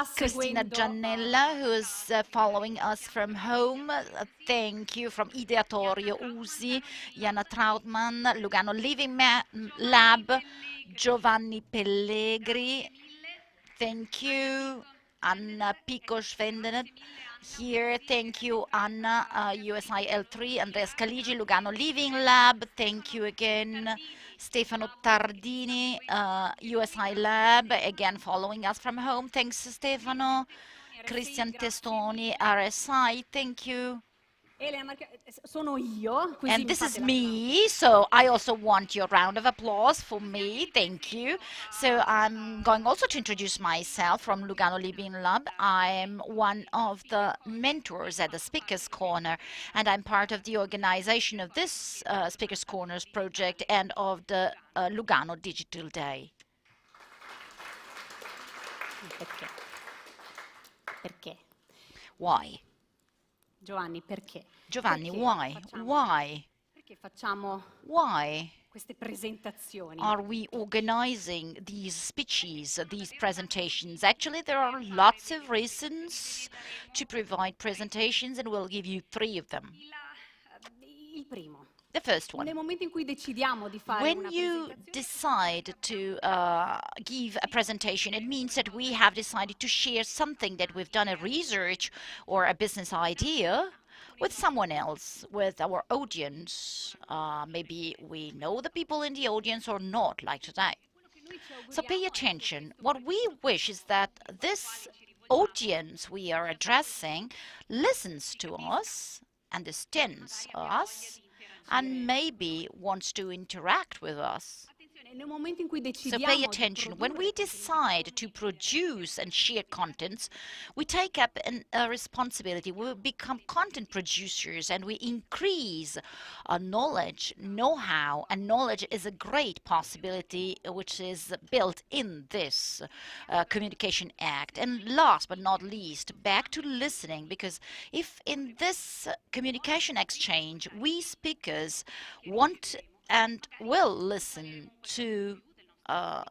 Cristina Giannella, who is following us from home. Thank you. From Ideatorio USI, Jana Trautmann, Lugano Living Lab, Giovanni Pellegri. Thank you. Anna Pico Schwendenet here. Thank you, Anna, USI L3, Andrea Scaligi, Lugano Living Lab. Thank you again. Stefano Tardini, USI Lab, again following us from home. Thanks, Stefano. Christian Testoni, RSI, thank you. Sono io, And this is me, so I also want your round of applause for me. Thank you. So I'm going also to introduce myself from Lugano Living Lab. I'm one of the mentors at the Speakers Corner, and I'm part of the organization of this Speakers Corners project and of the Lugano Digital Day. Perché? Why? Giovanni, perché? Giovanni, why? Why? Perché facciamo Why queste presentazioni? are we organizing these speeches, these presentations? Actually, there are lots of reasons to provide presentations, and we'll give you 3 of them. Il primo. The first one. Nel momento in cui decidiamo di fare When una you decide to give a presentation, it means that we have decided to share something that we've done, a research or a business idea, with someone else, with our audience. Maybe we know the people in the audience or not, like today. So pay attention. What we wish is that this audience we are addressing listens to us, understands us, and maybe wants to interact with us. So pay attention. When we decide to produce and share contents, we take up a responsibility. We become content producers and we increase our knowledge, know-how, and knowledge is a great possibility which is built in this Communication Act. And last but not least, back to listening, because if in this communication exchange we speakers want and will listen to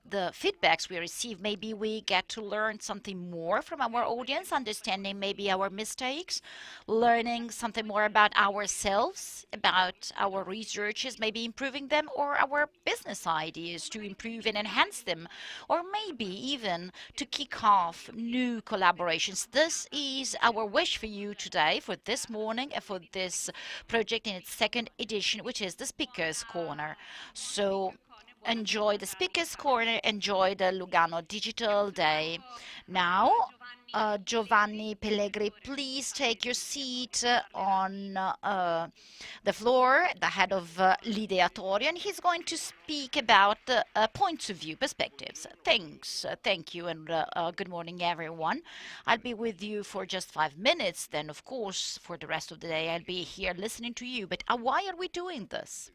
the feedbacks we receive, maybe we get to learn something more from our audience, understanding maybe our mistakes, learning something more about ourselves, about our researches, maybe improving them, or our business ideas to improve and enhance them, or maybe even to kick off new collaborations. This is our wish for you today, for this morning, and for this project in its 2nd edition, which is the Speakers Corner. So enjoy the Speakers Corner, enjoy the Lugano Digital Day. Now, Giovanni Pellegri, please take your seat on the floor, the head of L'ideatorio, and he's going to speak about points of view, perspectives. Thanks, thank you, and good morning, everyone. I'll be with you for just 5 minutes, then, of course, for the rest of the day, I'll be here listening to you. But why are we doing this?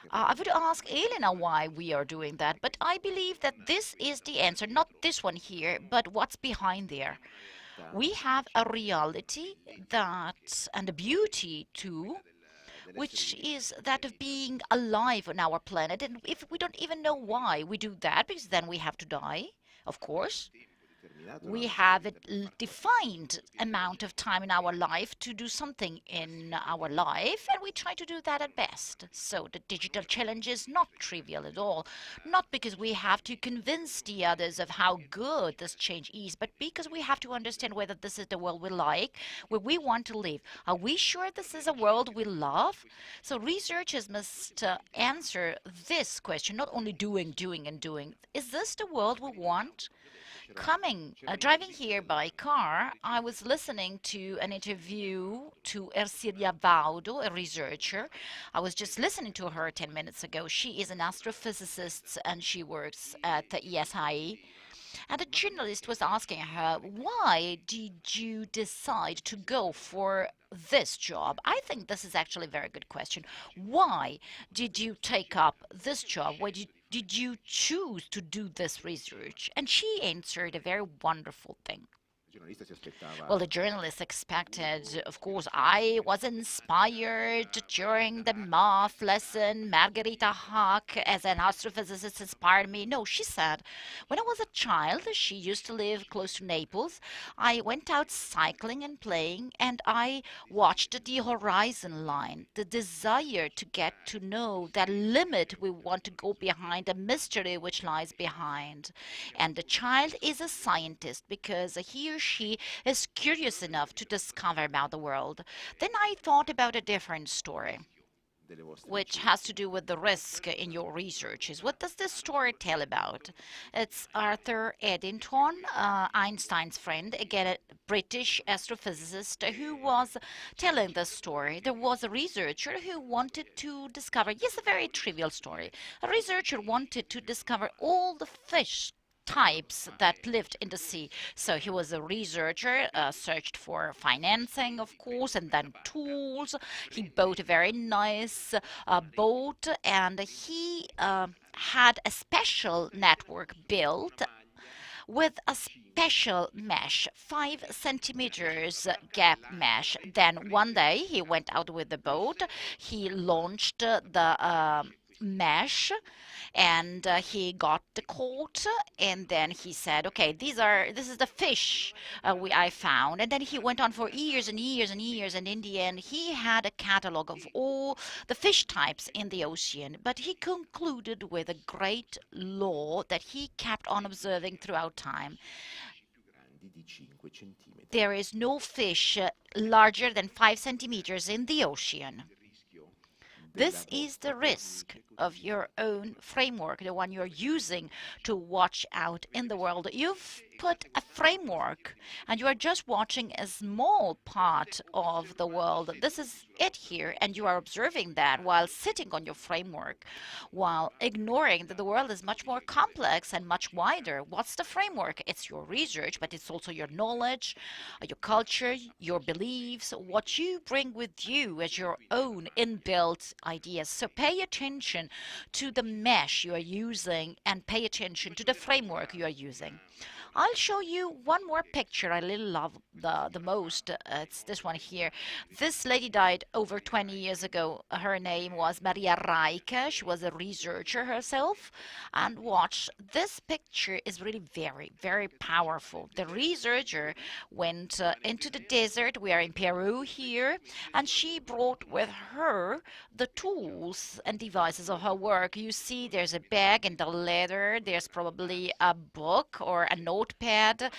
I would ask Elena why we are doing that, but I believe that this is the answer, not this one here, but what's behind there. We have a reality that, and a beauty too, which is that of being alive on our planet. And if we don't even know why we do that, because then we have to die, of course. We have a defined amount of time in our life to do something in our life, and we try to do that at best. So the digital challenge is not trivial at all, not because we have to convince the others of how good this change is, but because we have to understand whether this is the world we like, where we want to live. Are we sure this is a world we love? So researchers must answer this question, not only doing, and doing. Is this the world we want? Driving here by car, I was listening to an interview to Ersilia Baudo, a researcher. I was just listening to her 10 minutes ago. She is an astrophysicist and she works at the ESI. And a journalist was asking her, why did you decide to go for this job? I think this is actually a very good question. Why did you take up this job? Why did you choose to do this research? And she answered a very wonderful thing. Well, the journalist expected, of course, I was inspired during the math lesson. Margherita Hack, as an astrophysicist, inspired me. No, she said, when I was a child, she used to live close to Naples. I went out cycling and playing, and I watched the horizon line, the desire to get to know that limit we want to go behind, the mystery which lies behind. And the child is a scientist because he or she is curious enough to discover about the world. Then I thought about a different story, which has to do with the risk in your researches. What does this story tell about? It's Arthur Eddington, Einstein's friend, again a British astrophysicist, who was telling the story. There was a researcher who wanted to discover, yes, a very trivial story. A researcher wanted to discover all the fish types that lived in the sea. So he was a researcher, searched for financing, of course, and then tools. He bought a very nice boat, and he had a special network built with a special mesh, 5 centimeters gap mesh. Then one day he went out with the boat, he launched the mesh, and he got the quote, and then he said, okay, this is the fish I found. And then he went on for years and years and years, and in the end he had a catalog of all the fish types in the ocean. But he concluded with a great law that he kept on observing throughout time. There is no fish larger than 5 centimeters in the ocean. This is the risk of your own framework, the one you're using to watch out in the world. You've put a framework and you are just watching a small part of the world. This is it here, and you are observing that while sitting on your framework, while ignoring that the world is much more complex and much wider. What's the framework? It's your research, but it's also your knowledge, your culture, your beliefs, what you bring with you as your own inbuilt ideas. So pay attention to the mesh you are using and pay attention to the framework you are using. I'll show you one more picture I really love the most. It's this one here. This lady died over 20 years ago. Her name was Maria Reike. She was a researcher herself. And watch, this picture is really very, very powerful. The researcher went into the desert. We are in Peru here. And she brought with her the tools and devices of her work. You see there's a bag and the leather. There's probably a book or a notepad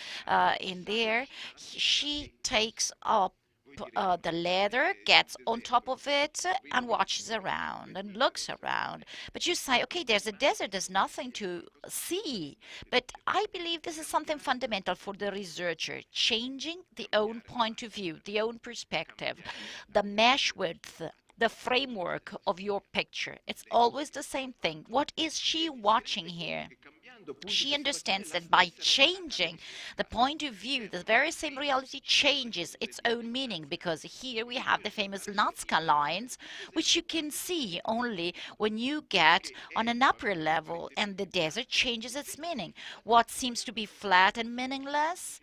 in there. She takes up the leather, gets on top of it, and watches around and looks around. But you say, okay, there's a desert, there's nothing to see. But I believe this is something fundamental for the researcher, changing the own point of view, the own perspective, the mesh width, the framework of your picture. It's always the same thing. What is she watching here? She understands that by changing the point of view, the very same reality changes its own meaning, because here we have the famous Nazca lines, which you can see only when you get on an upper level, and the desert changes its meaning. What seems to be flat and meaningless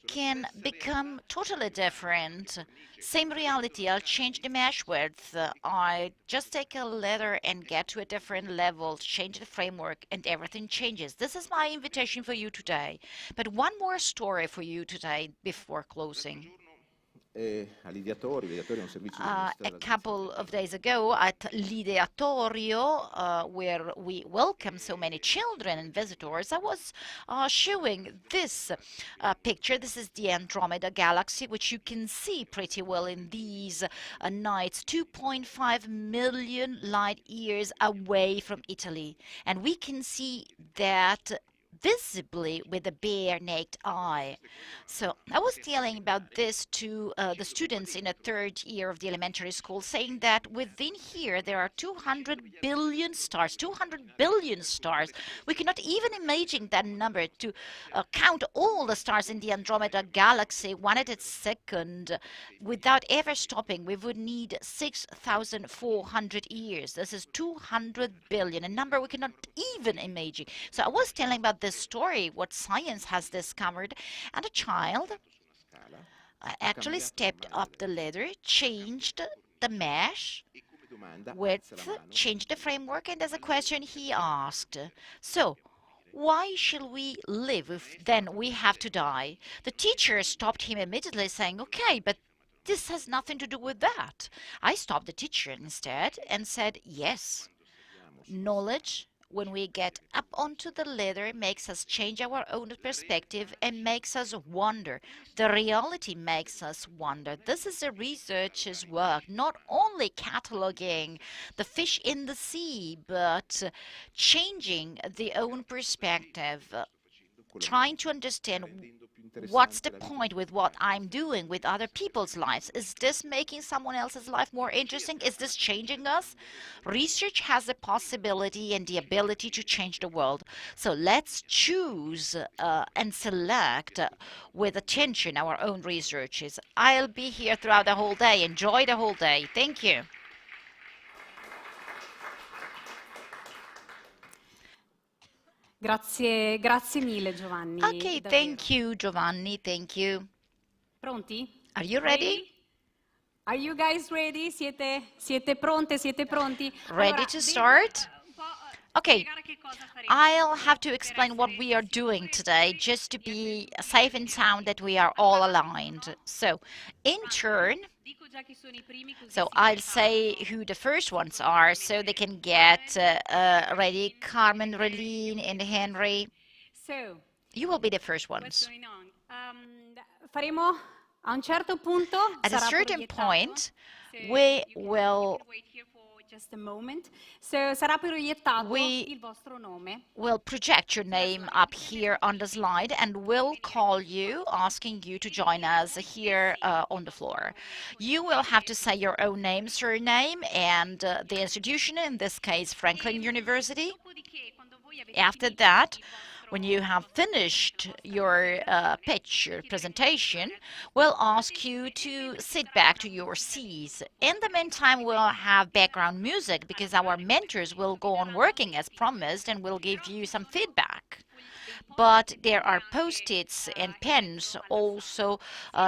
can become totally different. Same reality, I'll change the mesh width. I just take a letter and get to a different level, change the framework, and everything changes. This is my invitation for you today. But one more story for you today before closing. A couple of days ago at L'ideatorio, where we welcome so many children and visitors, I was showing this picture. This is the Andromeda Galaxy, which you can see pretty well in these nights, 2.5 million light years away from Italy. And we can see that visibly with the bare naked eye. So I was telling about this to the students in a third year of the elementary school, saying that within here there are 200 billion stars, 200 billion stars. We cannot even imagine that number to count all the stars in the Andromeda Galaxy one at a second without ever stopping. We would need 6,400 years. This is 200 billion, a number we cannot even imagine. So I was telling about this story, what science has discovered. And a child actually stepped up the ladder, changed the mesh width, changed the framework, and there's a question he asked. So, why shall we live if then we have to die? The teacher stopped him immediately, saying, okay, but this has nothing to do with that. I stopped the teacher instead and said, yes, knowledge, when we get up onto the ladder, makes us change our own perspective and makes us wonder. The reality makes us wonder. This is a researcher's work, not only cataloging the fish in the sea, but changing the own perspective, trying to understand what's the point with what I'm doing with other people's lives. Is this making someone else's life more interesting? Is this changing us? Research has the possibility and the ability to change the world. So let's choose and select with attention our own researches. I'll be here throughout the whole day. Enjoy the whole day. Thank you. Grazie mille Giovanni. Okay, davvero. thank you, Giovanni. Thank you. Pronti? Are you ready? Are you guys ready? Siete pronte? Siete pronti? Ready Allora, to devo start? un po', Okay, spiegare che cosa faremo I'll have to per explain what essere we are doing sicuri today che just to sia be più safe and sound that we are all aligned. So, in turn, Dico già chi sono I primi così so si I'll say preparano. who the first ones are so they can get ready. Carmen, Relene, and Henry. So, You will be the first what's ones. going on? Faremo a un certo punto At a sarà certain proiettato. point, So we you will can wait here for just a moment. So sarà proiettato We il vostro nome. will project your name up here on the slide and will call you, asking you to join us here on the floor. You will have to say your own name, surname, and the institution, in this case Franklin University. Dopodiché, quando voi avete After finito that, il vostro when you have finished your pitch, your presentation, we'll ask you to sit back to your seats. In the meantime, we'll have background music because our mentors will go on working as promised and will give you some feedback. But there are post-its and pens also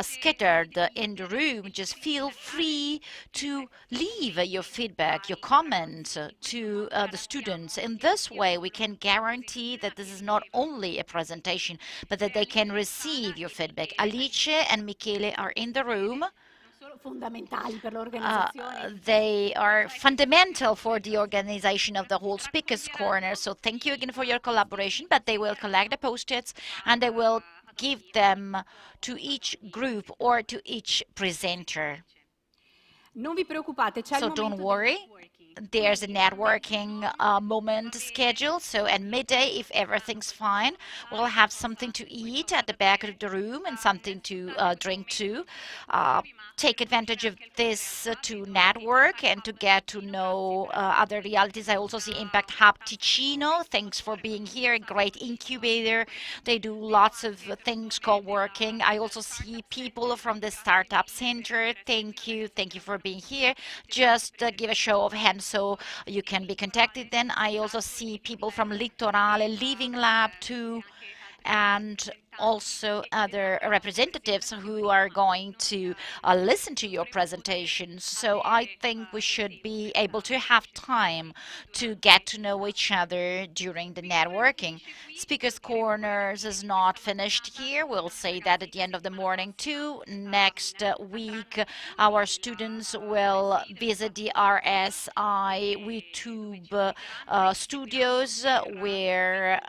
scattered in the room. Just feel free to leave your feedback, your comments to the students. In this way, we can guarantee that this is not only a presentation, but that they can receive your feedback. Alice and Michele are in the room. solo fondamentali per l'organizzazione. They are fundamental for the organization of the whole Speakers Corner. So thank you again for your collaboration, but they will collect the post-its and they will give them to each group or to each presenter. Non vi preoccupate, c'è il So momento don't del worry. networking. There's a networking moment scheduled. So at midday, if everything's fine, we'll have something to eat at the back of the room and something to drink too. Take advantage of this to network and to get to know other realities. I also see Impact Hub Ticino. Thanks for being here. A great incubator. They do lots of things co-working. I also see people from the Startup Center. Thank you. Thank you for being here. Just give a show of hands so you can be contacted. Then I also see people from Litorale Living Lab too, and also other representatives who are going to listen to your presentations. So I think we should be able to have time to get to know each other during the networking. Speakers Corners is not finished here. We'll say that at the end of the morning too. Next week, our students will visit the RSI YouTube studios where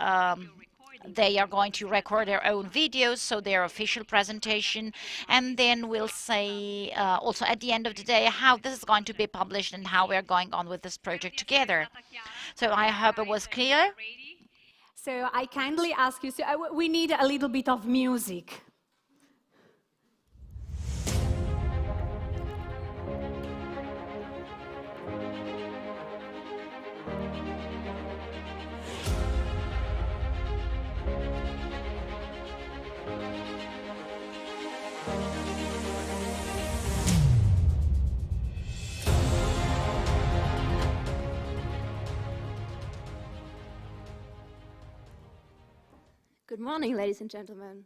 they are going to record their own videos, so their official presentation, and then we'll say also at the end of the day how this is going to be published and how we're going on with this project together. So I hope it was clear. So I kindly ask you, so we need a little bit of music. Good morning, ladies and gentlemen.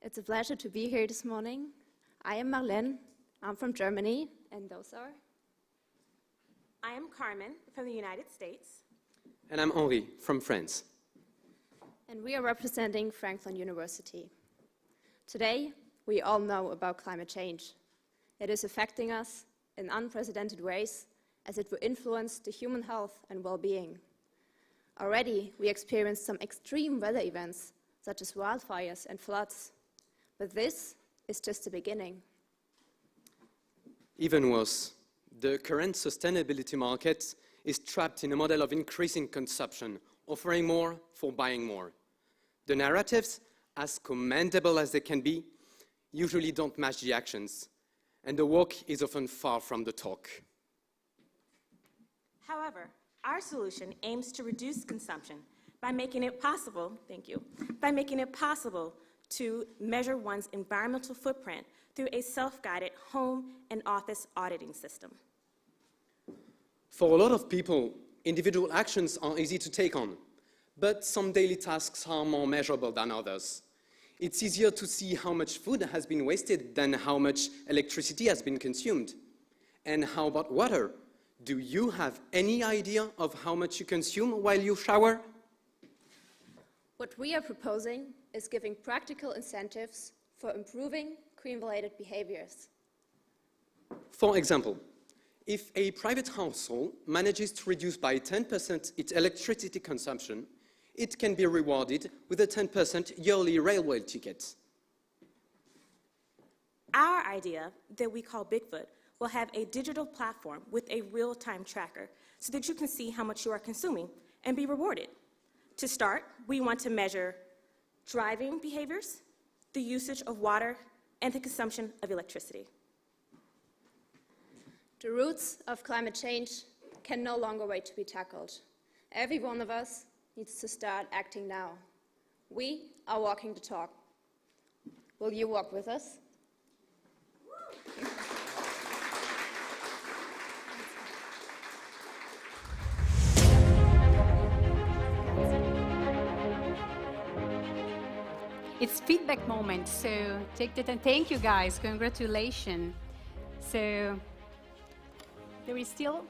It's a pleasure to be here this morning. I am Marlene, I'm from Germany, and those are? I am Carmen from the United States. And I'm Henri from France. And we are representing Franklin University. Today, we all know about climate change. It is affecting us in unprecedented ways as it will influence the human health and well-being. Already, we experienced some extreme weather events, such as wildfires and floods. But this is just the beginning. Even worse, the current sustainability market is trapped in a model of increasing consumption, offering more for buying more. The narratives, as commendable as they can be, usually don't match the actions, and the walk is often far from the talk. However, our solution aims to reduce consumption by making it possible, by making it possible to measure one's environmental footprint through a self-guided home and office auditing system. For a lot of people, individual actions are easy to take on, but some daily tasks are more measurable than others. It's easier to see how much food has been wasted than how much electricity has been consumed. And how about water? Do you have any idea of how much you consume while you shower? What we are proposing is giving practical incentives for improving green-related behaviors. For example, if a private household manages to reduce by 10% its electricity consumption, it can be rewarded with a 10% yearly railway ticket. Our idea, that we call Bigfoot, will have a digital platform with a real-time tracker so that you can see how much you are consuming and be rewarded. To start, we want to measure driving behaviors, the usage of water, and the consumption of electricity. The roots of climate change can no longer wait to be tackled. Every one of us needs to start acting now. We are walking the talk. Will you walk with us? It's feedback moment, so take that and thank you guys, congratulations. So there is still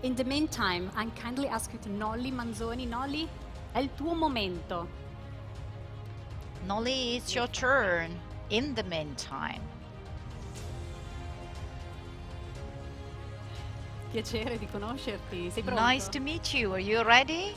in the meantime, I kindly ask you to Nolli Manzoni. Nolli, è il tuo momento. Nolli, it's your turn. In the meantime. Piacere di conoscerti. Sei pronto? Nice to meet you. Are you ready?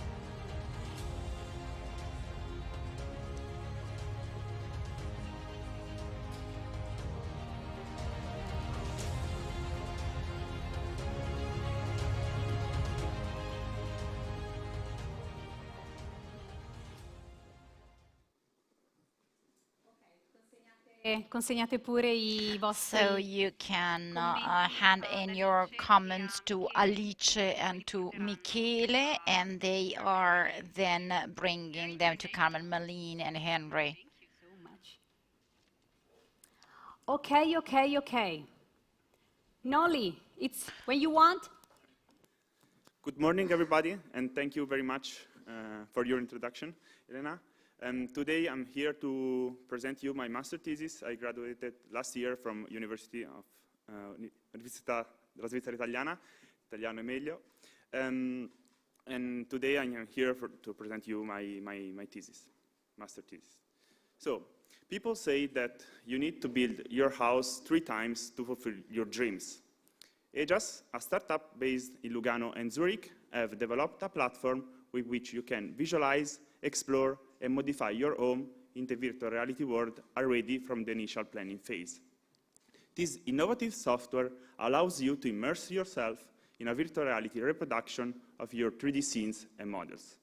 Consegnate pure i vostri. So you can hand in your comments to Alice and to Michele, and they are then bringing them to Carmen, Malene, and Henry. Okay. Nolli, it's when you want. Good morning, everybody, and thank you very much for your introduction, Elena. Today I'm here to present you my master thesis. I graduated last year from Università della Svizzera Italiana, Italiano è meglio. And today I'm here to present you my thesis, master thesis. So, people say that you need to build your house 3 times to fulfill your dreams. EGAS, a startup based in Lugano and Zurich, have developed a platform with which you can visualize, explore, and modify your home in the virtual reality world already from the initial planning phase. This innovative software allows you to immerse yourself in a virtual reality reproduction of your 3D scenes and models.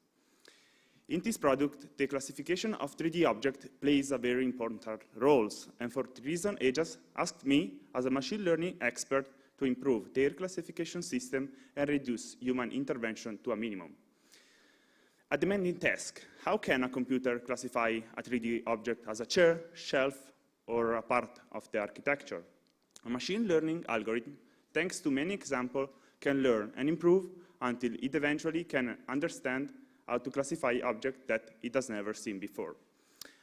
In this product, the classification of 3D objects plays a very important role, and for this reason, EGAS asked me, as a machine learning expert, to improve their classification system and reduce human intervention to a minimum. A demanding task: how can a computer classify a 3D object as a chair, shelf, or a part of the architecture? A machine learning algorithm, thanks to many examples, can learn and improve until it eventually can understand how to classify objects that it has never seen before.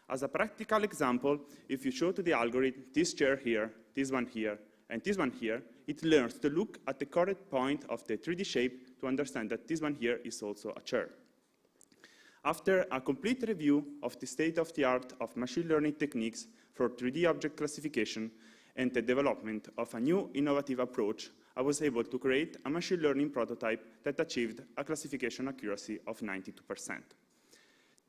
As a practical example, if you show to the algorithm this chair here, this one here, and this one here, it learns to look at the correct point of the 3D shape to understand that this one here is also a chair. After a complete review of the state-of-the-art of machine learning techniques for 3D object classification and the development of a new innovative approach, I was able to create a machine learning prototype that achieved a classification accuracy of 92%.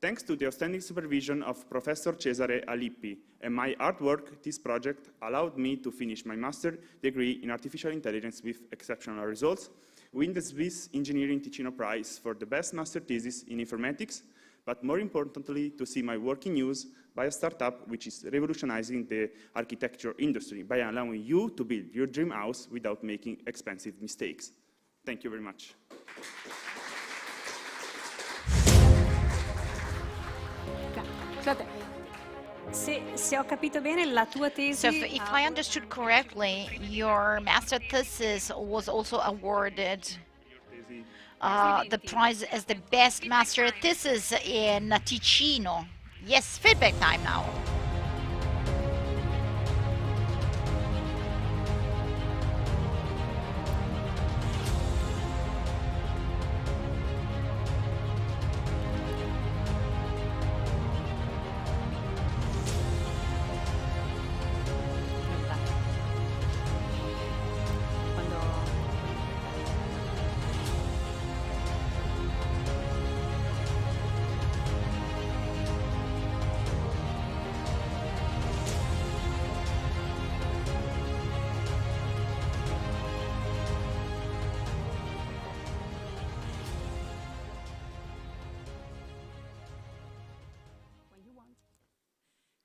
Thanks to the outstanding supervision of Professor Cesare Alippi and my hard work, this project allowed me to finish my master's degree in artificial intelligence with exceptional results, win the Swiss Engineering Ticino Prize for the best master thesis in informatics, but more importantly, to see my work in use by a startup which is revolutionizing the architecture industry by allowing you to build your dream house without making expensive mistakes. Thank you very much. Se ho capito bene, la tua tesi... So if I understood correctly, your master thesis was also awarded the prize as the best master thesis in Ticino. Yes, feedback time now.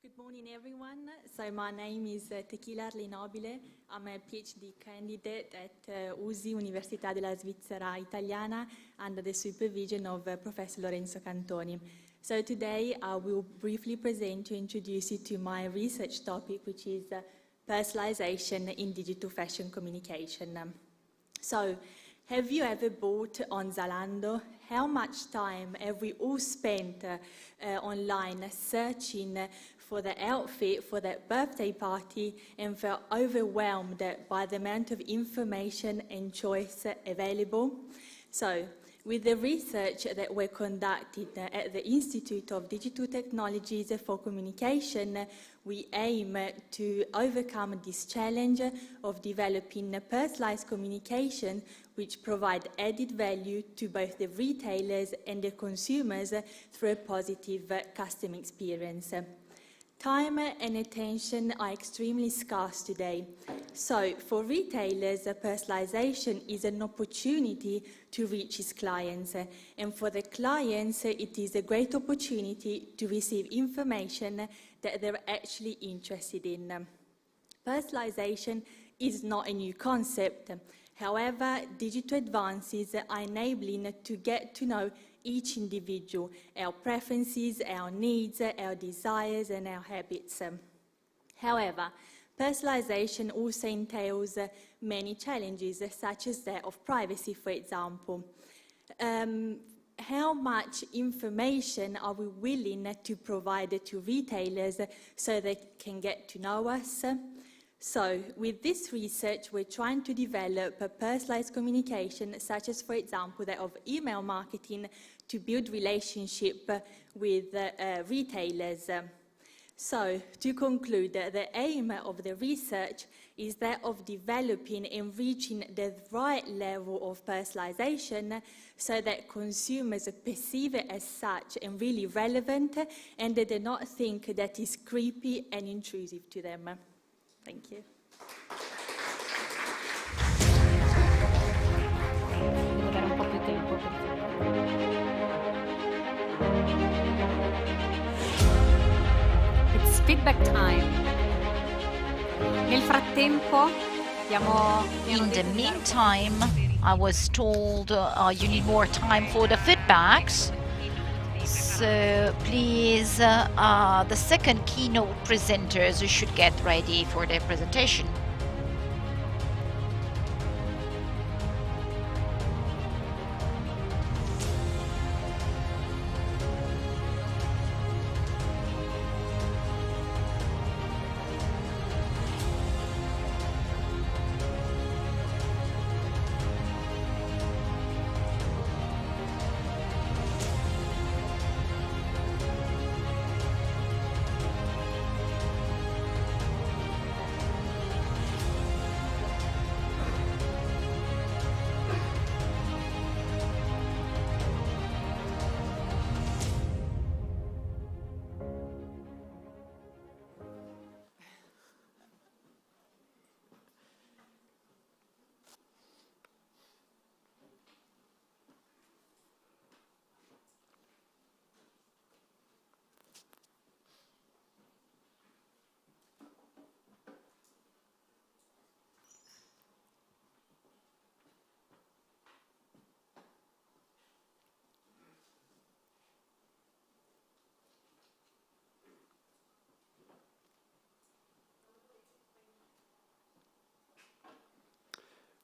Good morning, everyone. So my name is Tequila Arlinobile. I'm a PhD candidate at USI, Università della Svizzera Italiana, under the supervision of Professor Lorenzo Cantoni. So today I will briefly present to introduce you to my research topic, which is personalization in digital fashion communication. So, have you ever bought on Zalando? How much time have we all spent online searching for the outfit for that birthday party and felt overwhelmed by the amount of information and choice available? So, with the research that we're conducting at the Institute of Digital Technologies for Communication, we aim to overcome this challenge of developing personalized communication which provide added value to both the retailers and the consumers through a positive customer experience. Time and attention are extremely scarce today. So, for retailers, personalization is an opportunity to reach its clients. And for the clients, it is a great opportunity to receive information that they're actually interested in. Personalization is not a new concept. However, digital advances are enabling to get to know each individual, our preferences, our needs, our desires, and our habits. However, personalization also entails many challenges, such as that of privacy, for example. How much information are we willing to provide to retailers so they can get to know us? So, with this research, we're trying to develop a personalized communication, such as, for example, that of email marketing, to build relationship with retailers. So, to conclude, the aim of the research is that of developing and reaching the right level of personalization so that consumers perceive it as such and really relevant, and they do not think that is creepy and intrusive to them. Thank you. Devo dare un po' più tempo. It's feedback time. Nel frattempo In the meantime, I was told you need more time for the feedbacks. So please, the second keynote presenters should get ready for their presentation.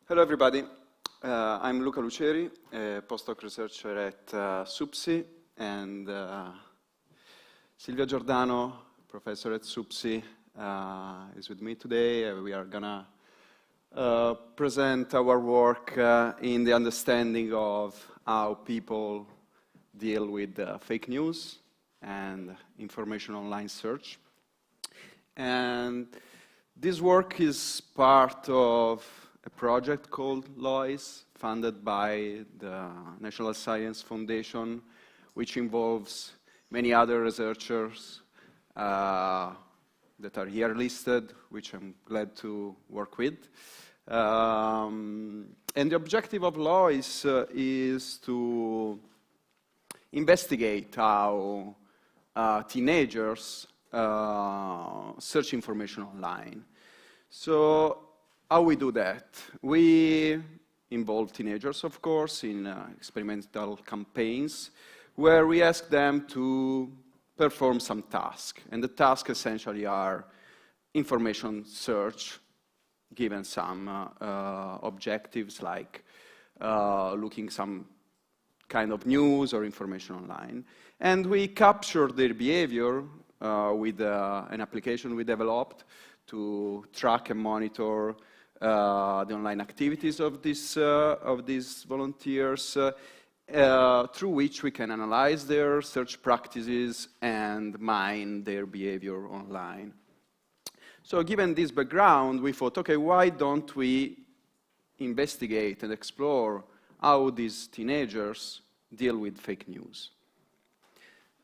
Hello, everybody. I'm Luca Luceri, a postdoc researcher at SUPSI, and Silvia Giordano, professor at SUPSI, is with me today. We are gonna present our work in the understanding of how people deal with fake news and information online search. And this work is part of a project called LOIS, funded by the National Science Foundation, which involves many other researchers that are here listed, which I'm glad to work with. And the objective of LOIS is to investigate how teenagers search information online. So how we do that? We involve teenagers, of course, in experimental campaigns where we ask them to perform some tasks. And the tasks essentially are information search, given some objectives like looking some kind of news or information online. And we capture their behavior with an application we developed to track and monitor the online activities of these volunteers, through which we can analyze their search practices and mine their behavior online. So given this background, we thought, okay, why don't we investigate and explore how these teenagers deal with fake news?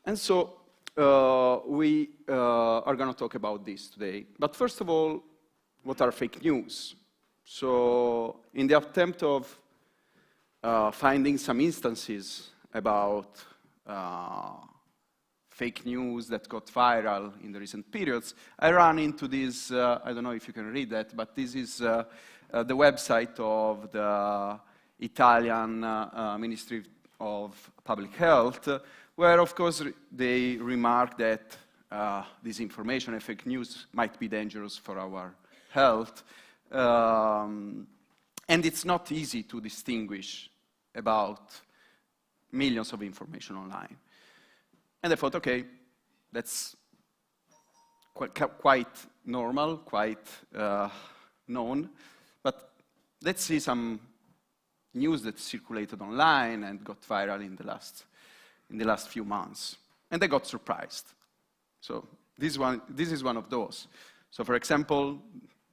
And so we are going to talk about this today. But first of all, what are fake news? So in the attempt of finding some instances about fake news that got viral in the recent periods, I ran into this, I don't know if you can read that, but this is the website of the Italian Ministry of Public Health, where, of course, they remark that this information and fake news might be dangerous for our health. And it's not easy to distinguish about millions of information online. And I thought, okay, that's quite normal, quite known, but let's see some news that circulated online and got viral in the last few months. And I got surprised. So this is one of those. So for example,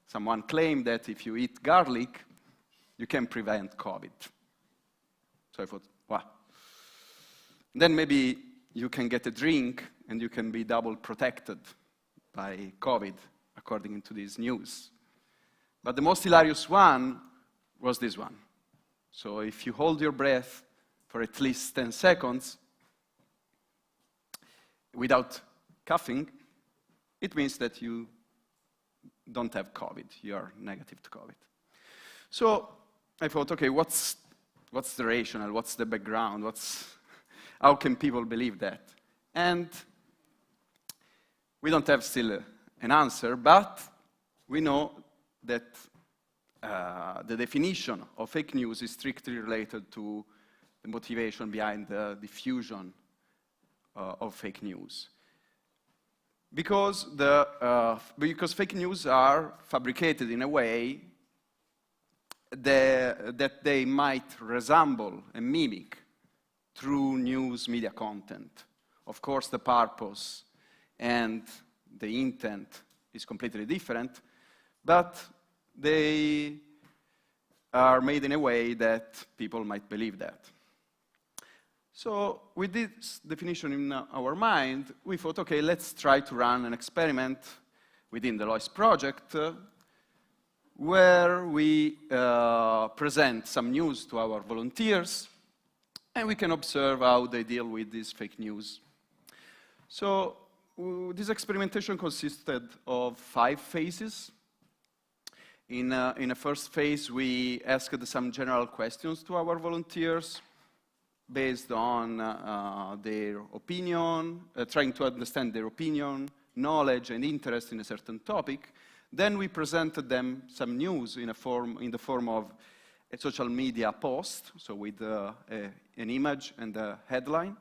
someone claimed that if you eat garlic, you can prevent COVID. So I thought, wow. Then maybe you can get a drink and you can be double protected by COVID, according to this news. But the most hilarious one was this one. So if you hold your breath for at least 10 seconds without coughing, it means that you don't have COVID. You are negative to COVID. So I thought, okay, what's the rationale? What's the background? How can people believe that? And we don't have still an answer, but we know that the definition of fake news is strictly related to the motivation behind the diffusion of fake news. Because fake news are fabricated in a way that they might resemble and mimic true news media content. Of course, the purpose and the intent is completely different, but they are made in a way that people might believe that. So with this definition in our mind, we thought, okay, let's try to run an experiment within the LOIS project where we present some news to our volunteers and we can observe how they deal with this fake news. So this experimentation consisted of 5 phases. In a first phase, we asked some general questions to our volunteers based on their opinion, trying to understand their opinion, knowledge, and interest in a certain topic. Then we presented them some news in the form of social media post, so with an image and a headline,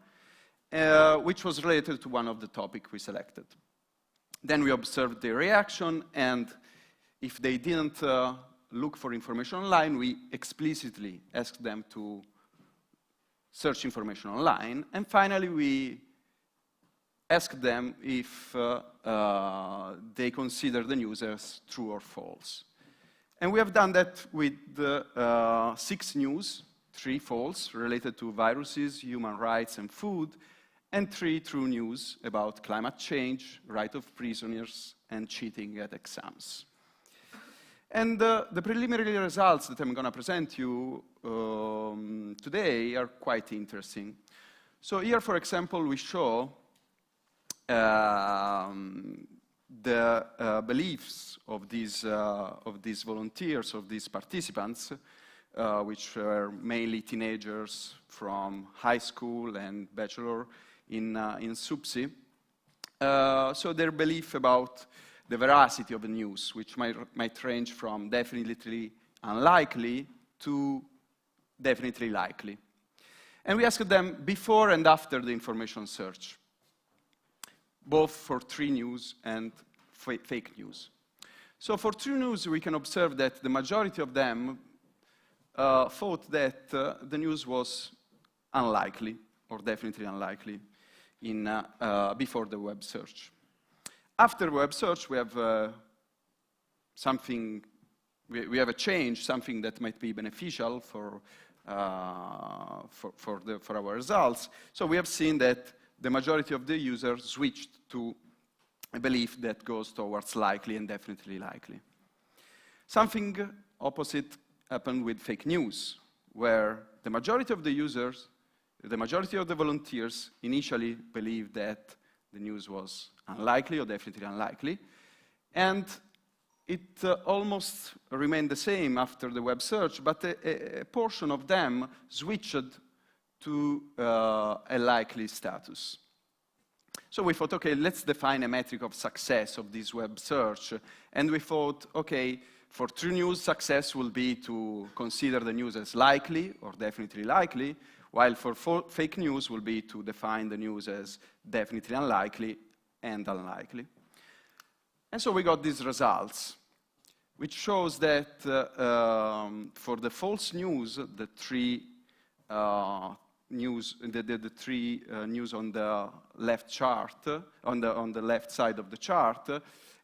which was related to one of the topics we selected. Then we observed their reaction, and if they didn't look for information online, we explicitly asked them to search information online. And finally, we asked them if they consider the news as true or false. And we have done that with 6 news, 3 false, related to viruses, human rights, and food, and 3 true news about climate change, right of prisoners, and cheating at exams. And the preliminary results that I'm going to present you today are quite interesting. So here, for example, we show the beliefs of these volunteers, of these participants, which were mainly teenagers from high school and bachelor in SUPSI. So their belief about the veracity of the news, which might range from definitely unlikely to definitely likely. And we asked them before and after the information search, both for true news and fake news. So for true news, we can observe that the majority of them thought that the news was unlikely, or definitely unlikely, before the web search. After web search, we have we have a change, something that might be beneficial for our results. So we have seen that the majority of the users switched to a belief that goes towards likely and definitely likely. Something opposite happened with fake news, where the majority of the users, the majority of the volunteers initially believed that the news was unlikely or definitely unlikely, and it almost remained the same after the web search, but a portion of them switched to a likely status. So we thought, okay, let's define a metric of success of this web search. And we thought, okay, for true news, success will be to consider the news as likely or definitely likely, while for fake news will be to define the news as definitely unlikely and unlikely. And so we got these results, which shows that for the false news, the 3 news, the 3 news on the left chart, on the left side of the chart,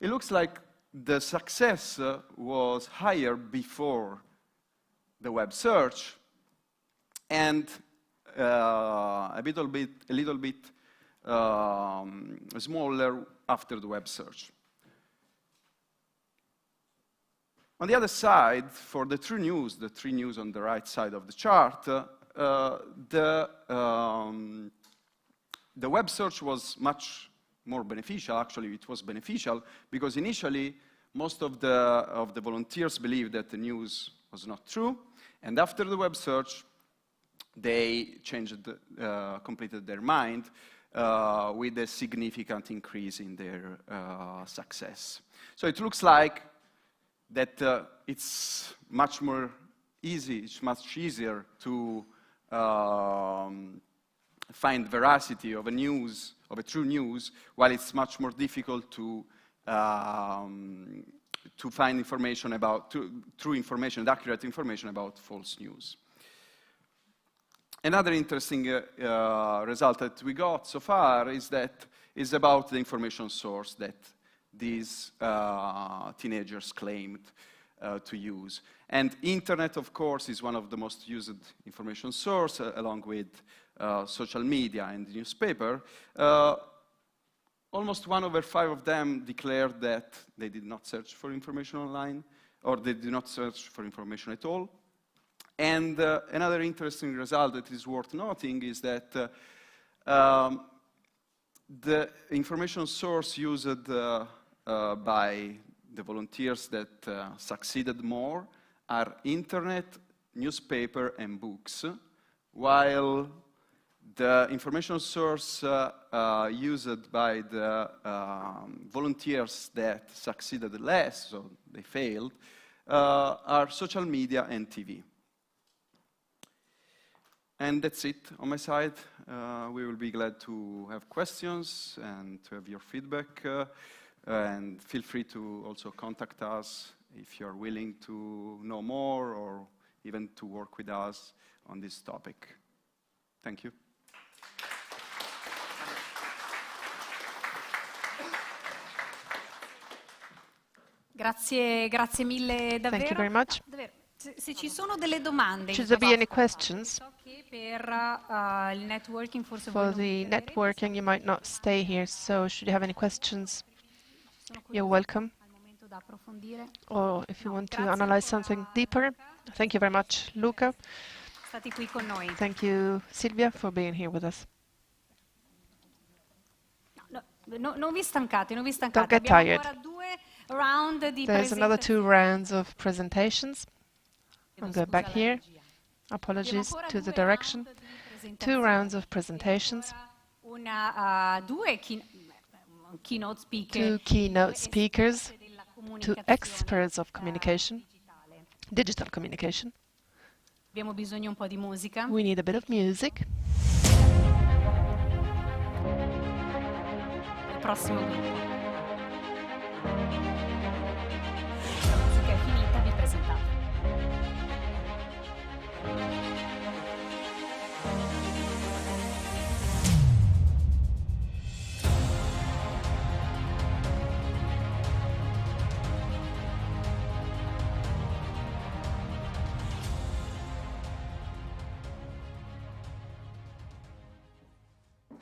it looks like the success was higher before the web search, and a little bit smaller after the web search. On the other side, for the true news, the 3 news on the right side of the chart, the web search was much more beneficial. Actually, it was beneficial because initially most of the volunteers believed that the news was not true, and after the web search, they completed their mind with a significant increase in their success. So it looks like that it's much more easy, it's much easier to find veracity of a news, of a true news, while it's much more difficult to find information about, true information and accurate information about false news. Another interesting result that we got so far is about the information source that these teenagers claimed to use. And internet, of course, is one of the most used information source, along with social media and newspaper. Almost 1 over 5 of them declared that they did not search for information online, or they did not search for information at all. And another interesting result that is worth noting is that the information source used by the volunteers that succeeded more are internet, newspaper, and books, while the information source used by the volunteers that succeeded less, so they failed, are social media and TV. And that's it on my side. We will be glad to have questions and to have your feedback. And feel free to also contact us if you're willing to know more or even to work with us on this topic. Thank you. Grazie mille davvero. Thank you very much. Se ci sono delle domande, Should there be any questions? so che per il networking forse For the networking, you might not stay here, so should you have any questions, you're welcome. al momento da approfondire. Or if you want to grazie analyze ancora, something deeper. Thank you very much, Luca. Stati qui con noi. Thank you, Silvia, for being here with us. Non vi stancate, non vi Don't stancate. get Abbiamo tired. ancora 2 round di There's another 2 presentazioni. rounds of presentations. I'll go back here. Abbiamo Apologies ancora to the 2 direction. round di 2 rounds of presentazioni. presentations. Due keynote speaker. 2 keynote speakers, della 2 comunicazione experts of communication, digitale. digital communication. Abbiamo bisogno un po' di musica. We need a bit of music. Il prossimo gruppo. La musica è finita, vi presentate.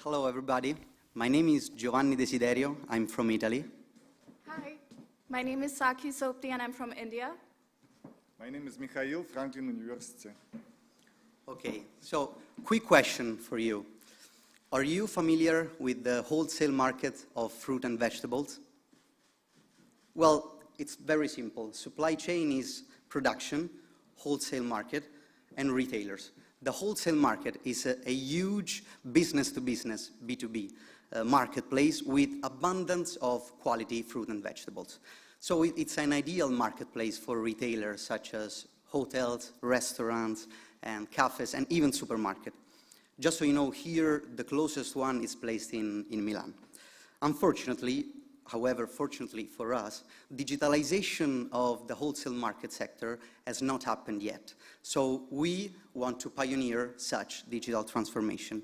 Hello, everybody. My name is Giovanni Desiderio. I'm from Italy. Hi, my name is Saki Sopti and I'm from India. My name is Mikhail, Franklin University. Okay, so quick question for you. Are you familiar with the wholesale market of fruit and vegetables? Well, it's very simple. Supply chain is production, wholesale market, and retailers. The wholesale market is a huge business-to-business, B2B, marketplace with abundance of quality fruit and vegetables. So it's an ideal marketplace for retailers such as hotels, restaurants, and cafes, and even supermarkets. Just so you know, here the closest one is placed in Milan. Unfortunately, however, fortunately for us, digitalization of the wholesale market sector has not happened yet. So we want to pioneer such digital transformation.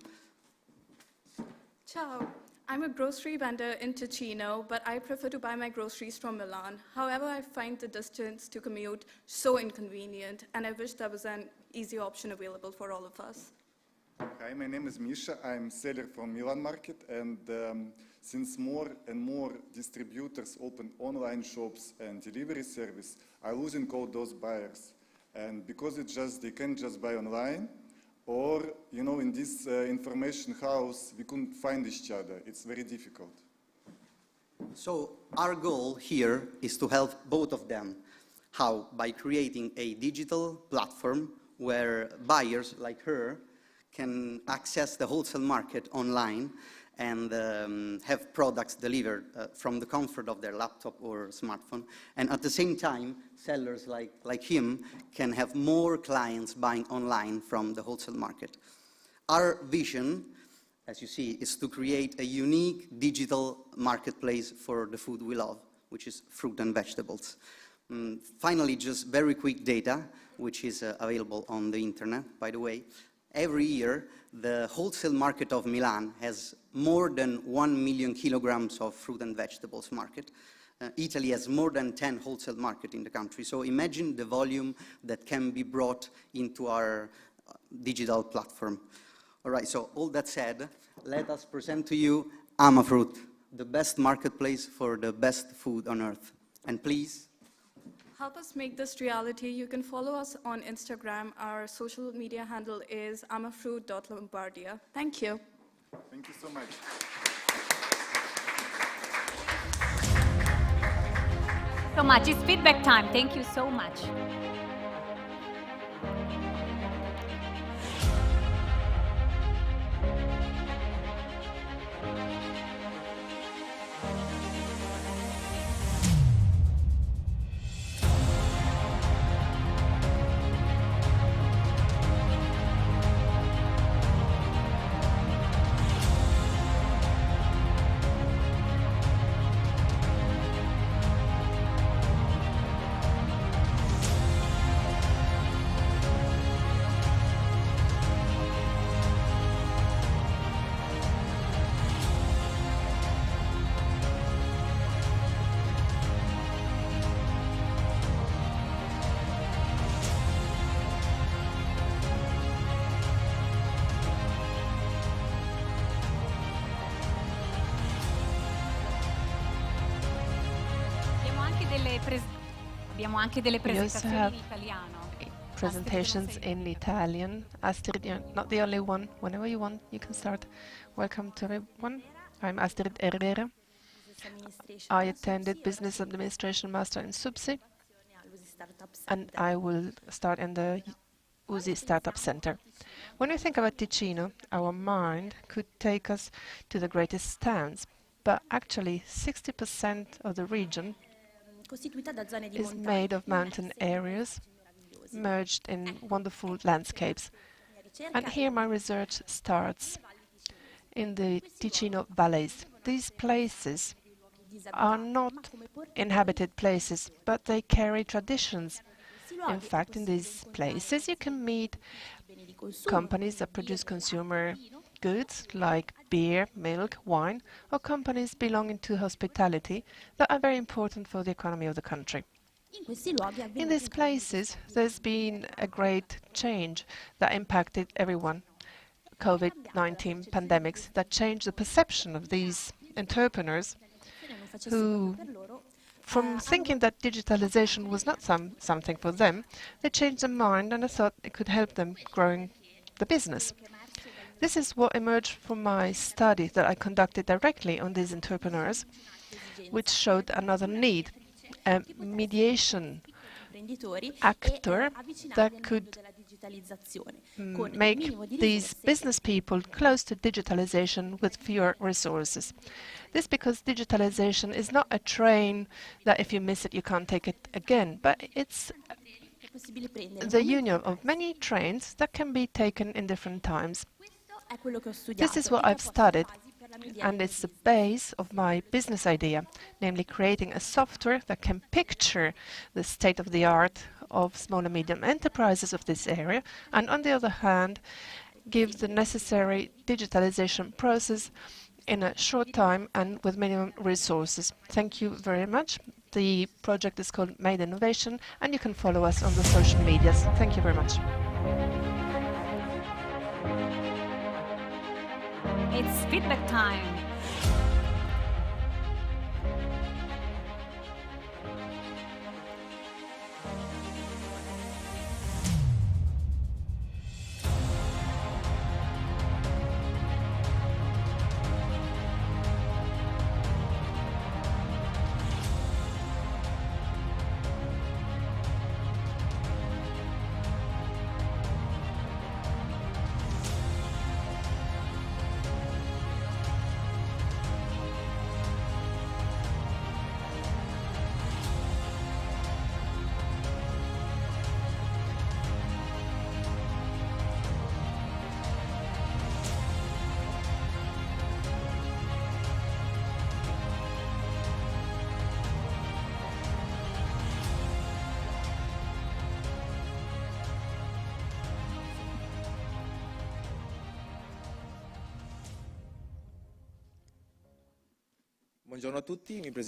Ciao, I'm a grocery vendor in Ticino, but I prefer to buy my groceries from Milan. However, I find the distance to commute so inconvenient, and I wish there was an easy option available for all of us. Hi, my name is Misha. I'm seller from Milan market, and since more and more distributors open online shops and delivery service, are losing all those buyers. And because they can't just buy online, or, you know, in this information house, we couldn't find each other. It's very difficult. So our goal here is to help both of them. How? By creating a digital platform where buyers like her can access the wholesale market online and have products delivered from the comfort of their laptop or smartphone. And at the same time, sellers like him can have more clients buying online from the wholesale market. Our vision, as you see, is to create a unique digital marketplace for the food we love, which is fruit and vegetables. Finally, just very quick data, which is available on the internet, by the way. Every year, the wholesale market of Milan has more than 1 million kilograms of fruit and vegetables market. Italy has more than 10 wholesale markets in the country. So imagine the volume that can be brought into our digital platform. All right, so all that said, let us present to you Amafruit, the best marketplace for the best food on earth. And please, Help us make this reality. You can follow us on Instagram. Our social media handle is amafruit.lombardia. Thank you. Thank you so much. So much. It's feedback time. Thank you so much. Abbiamo anche delle We also presentazioni have in italiano. presentations in Italian. Astrid, you're not the only one. Whenever you want, you can start. Welcome to everyone. I'm Astrid Herrera. I attended Business Administration Master in SUPSI, and I will start in the USI Startup Center. When we think about Ticino, our mind could take us to the greatest towns, but actually 60% of the region is made of mountain areas merged in wonderful landscapes. And here my research starts in the Ticino valleys. These places are not inhabited places, but they carry traditions. In fact, in these places you can meet companies that produce consumer goods like beer, milk, wine, or companies belonging to hospitality that are very important for the economy of the country. In these places, there's been a great change that impacted everyone. COVID-19 pandemics that changed the perception of these entrepreneurs who, from thinking that digitalization was not something for them, they changed their mind and I thought it could help them growing the business. This is what emerged from my study that I conducted directly on these entrepreneurs, which showed another need, a mediation actor that could make these business people close to digitalization with fewer resources. This because digitalization is not a train that if you miss it you can't take it again, but it's the union of many trains that can be taken in different times. This is what I've studied, and it's the base of my business idea, namely creating a software that can picture the state-of-the-art of small and medium enterprises of this area, and on the other hand, give the necessary digitalization process in a short time and with minimum resources. Thank you very much. The project is called Made Innovation, and you can follow us on the social medias. Thank you very much. It's feedback time.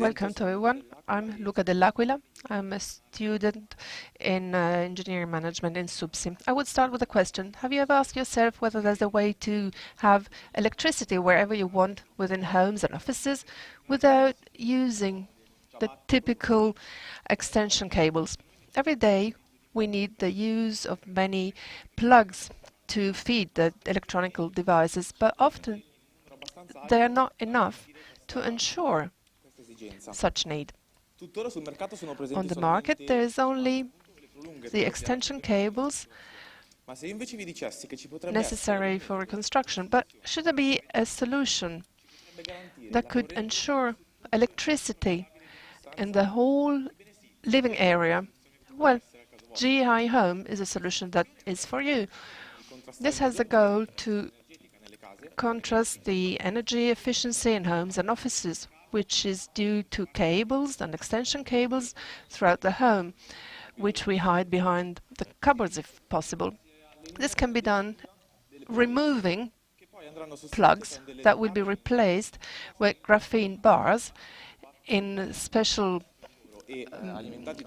Welcome to everyone. I'm Luca dell'Aquila. I'm a student in engineering management in SUPSI. I would start with a question. Have you ever asked yourself whether there's a way to have electricity wherever you want within homes and offices without using the typical extension cables? Every day we need the use of many plugs to feed the electronic devices, but often they are not enough to ensure such need. On the market, there is only the extension cables necessary for reconstruction. But should there be a solution that could ensure electricity in the whole living area? Well, GI Home is a solution that is for you. This has the goal to contrast the energy efficiency in homes and offices, which is due to cables and extension cables throughout the home, which we hide behind the cupboards if possible. This can be done removing plugs that will be replaced with graphene bars in special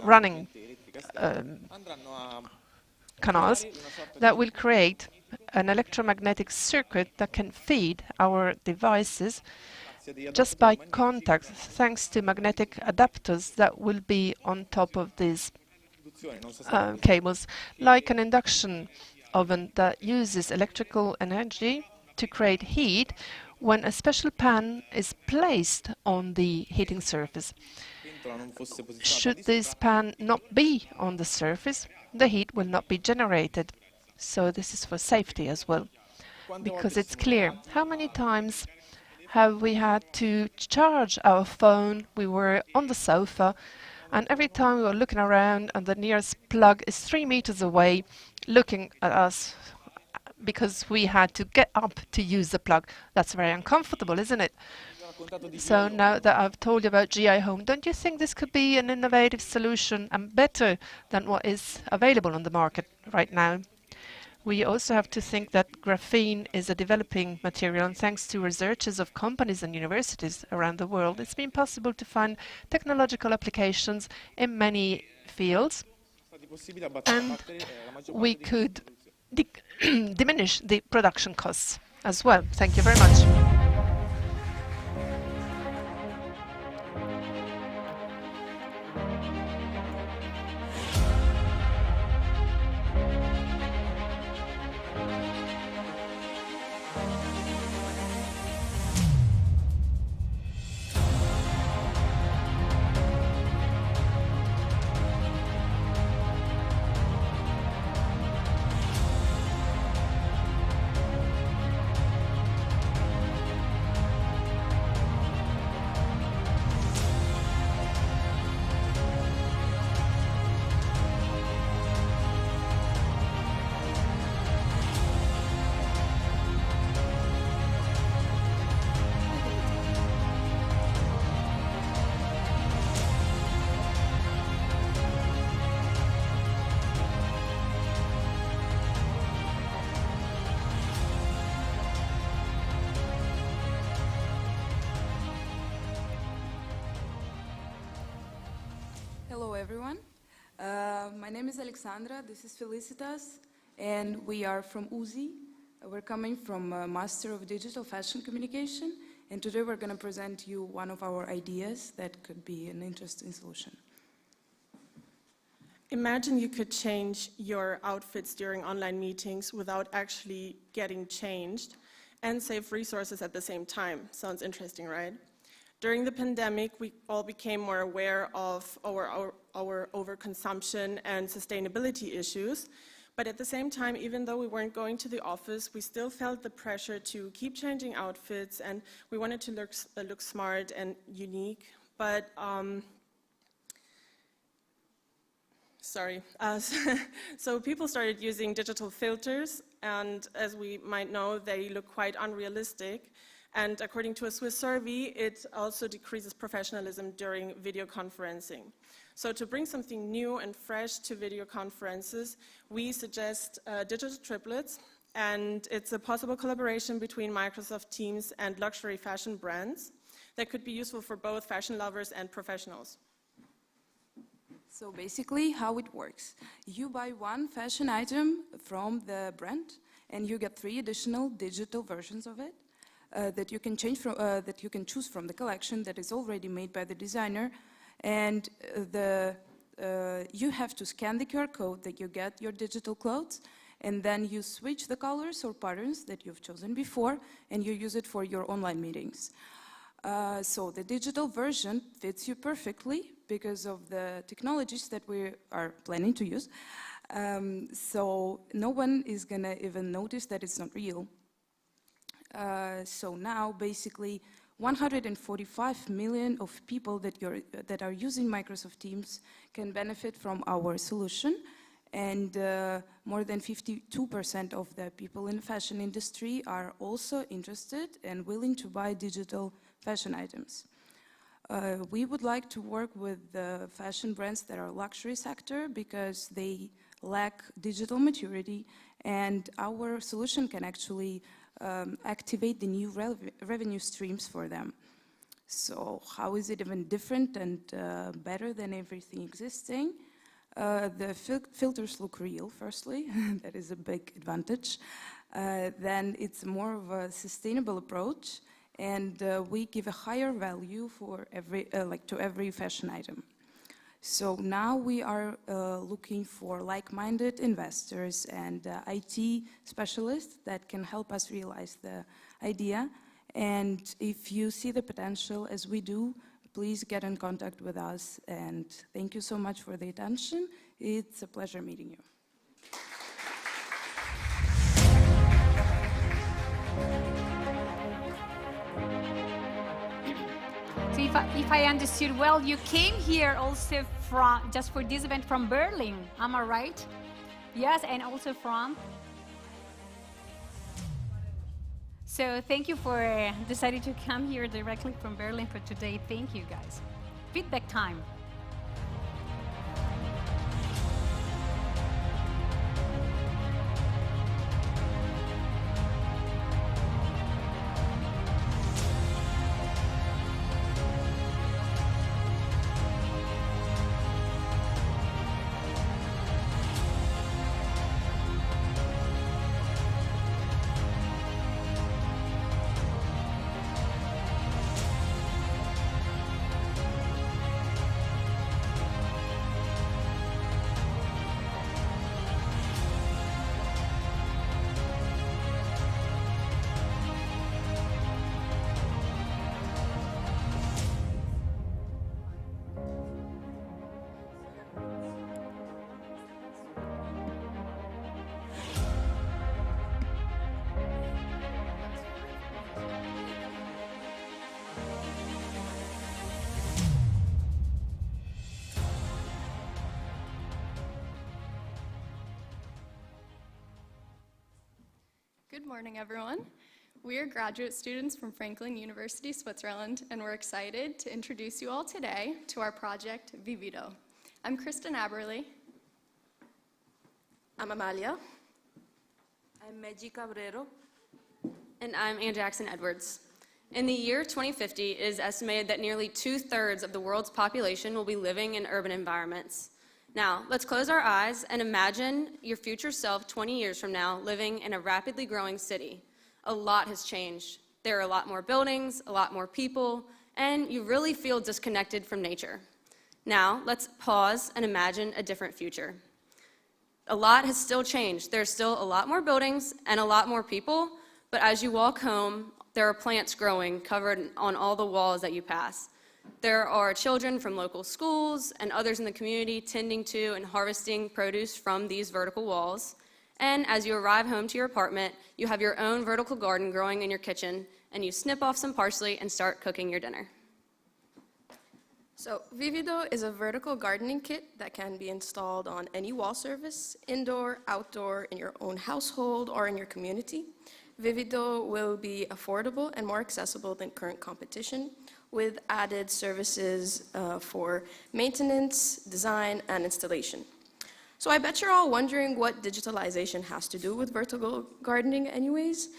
running canals that will create an electromagnetic circuit that can feed our devices just by contact, thanks to magnetic adapters that will be on top of these cables, like an induction oven that uses electrical energy to create heat when a special pan is placed on the heating surface. Should this pan not be on the surface, the heat will not be generated. So this is for safety as well, because it's clear. How many times have we had to charge our phone? We were on the sofa, and every time we were looking around and the nearest plug is 3 meters away looking at us because we had to get up to use the plug. That's very uncomfortable, isn't it? So now that I've told you about GI Home, don't you think this could be an innovative solution and better than what is available on the market right now? We also have to think that graphene is a developing material, and thanks to researchers of companies and universities around the world, it's been possible to find technological applications in many fields, and we could diminish the production costs as well. Thank you very much. Hello, everyone. My name is Alexandra, this is Felicitas, and we are from USI. We're coming from Master of Digital Fashion Communication, and today we're going to present you one of our ideas that could be an interesting solution. Imagine you could change your outfits during online meetings without actually getting changed and save resources at the same time. Sounds interesting, right? During the pandemic, we all became more aware of our overconsumption and sustainability issues. But at the same time, even though we weren't going to the office, we still felt the pressure to keep changing outfits, and we wanted to look smart and unique. But so people started using digital filters, and as we might know, they look quite unrealistic. And according to a Swiss survey, it also decreases professionalism during video conferencing. So to bring something new and fresh to video conferences, we suggest digital triplets, and it's a possible collaboration between Microsoft Teams and luxury fashion brands that could be useful for both fashion lovers and professionals. So basically, how it works. You buy one fashion item from the brand, and you get 3 additional digital versions of it. That you can change from, that you can choose from the collection that is already made by the designer, and you have to scan the QR code that you get your digital clothes, and then you switch the colors or patterns that you've chosen before, and you use it for your online meetings. So the digital version fits you perfectly because of the technologies that we are planning to use. So no one is gonna even notice that it's not real. So now, basically, 145 million of people that are using Microsoft Teams can benefit from our solution, and more than 52% of the people in the fashion industry are also interested and willing to buy digital fashion items. We would like to work with the fashion brands that are luxury sector because they lack digital maturity, and our solution can actually activate the new revenue streams for them. So how is it even different and better than everything existing? The filters look real, firstly. That is a big advantage. Then it's more of a sustainable approach, and we give a higher value for to every fashion item. So now we are looking for like-minded investors and IT specialists that can help us realize the idea. And if you see the potential as we do, please get in contact with us. And thank you so much for the attention. It's a pleasure meeting you. So if I understood well, you came here also from, just for this event, from Berlin, am I right? Yes, and also from? So thank you for deciding to come here directly from Berlin for today. Thank you, guys. Feedback time. Good morning, everyone. We are graduate students from Franklin University, Switzerland, and we're excited to introduce you all today to our project, Vivido. I'm Kristen Aberley. I'm Amalia. I'm Meji Cabrero. And I'm Ann Jackson Edwards. In the year 2050, it is estimated that nearly 2/3 of the world's population will be living in urban environments. Now, let's close our eyes and imagine your future self 20 years from now living in a rapidly growing city. A lot has changed. There are a lot more buildings, a lot more people, and you really feel disconnected from nature. Now, let's pause and imagine a different future. A lot has still changed. There's still a lot more buildings and a lot more people, but as you walk home, there are plants growing covered on all the walls that you pass. There are children from local schools and others in the community tending to and harvesting produce from these vertical walls. And as you arrive home to your apartment, you have your own vertical garden growing in your kitchen, and you snip off some parsley and start cooking your dinner. So Vivido is a vertical gardening kit that can be installed on any wall surface, indoor, outdoor, in your own household or in your community. Vivido will be affordable and more accessible than current competition, with added services for maintenance, design, and installation. So I bet you're all wondering what digitalization has to do with vertical gardening anyways.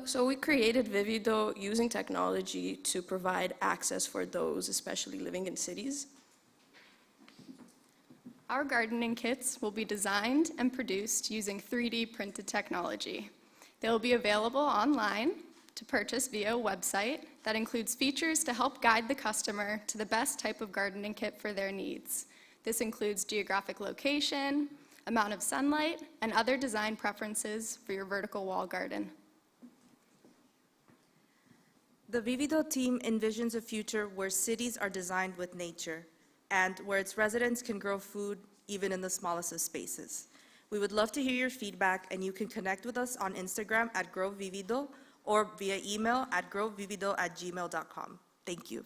So we created Vivido using technology to provide access for those, especially living in cities. Our gardening kits will be designed and produced using 3D printed technology. They will be available online to purchase via a website that includes features to help guide the customer to the best type of gardening kit for their needs. This includes geographic location, amount of sunlight, and other design preferences for your vertical wall garden. The Vivido team envisions a future where cities are designed with nature and where its residents can grow food even in the smallest of spaces. We would love to hear your feedback, and you can connect with us on Instagram at GrowVivido or via email at growvivido@gmail.com. Thank you.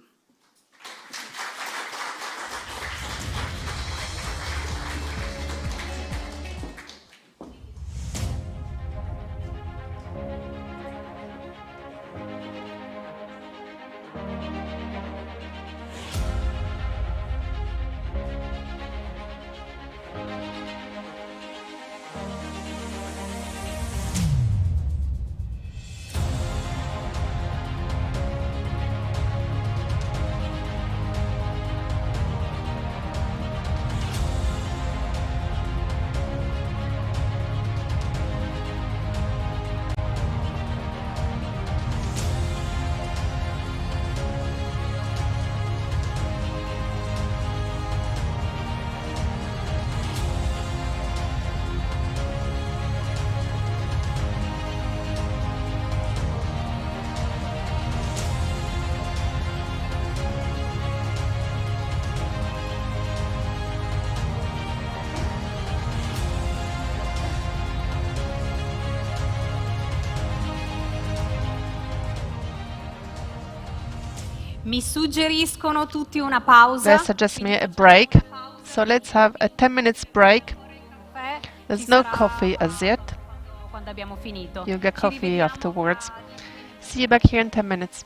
Mi suggeriscono tutti una pausa. They suggest me a break. So let's have a 10 minutes break. There's no coffee as yet. Quando abbiamo finito. You'll get coffee afterwards. See you back here in 10 minutes.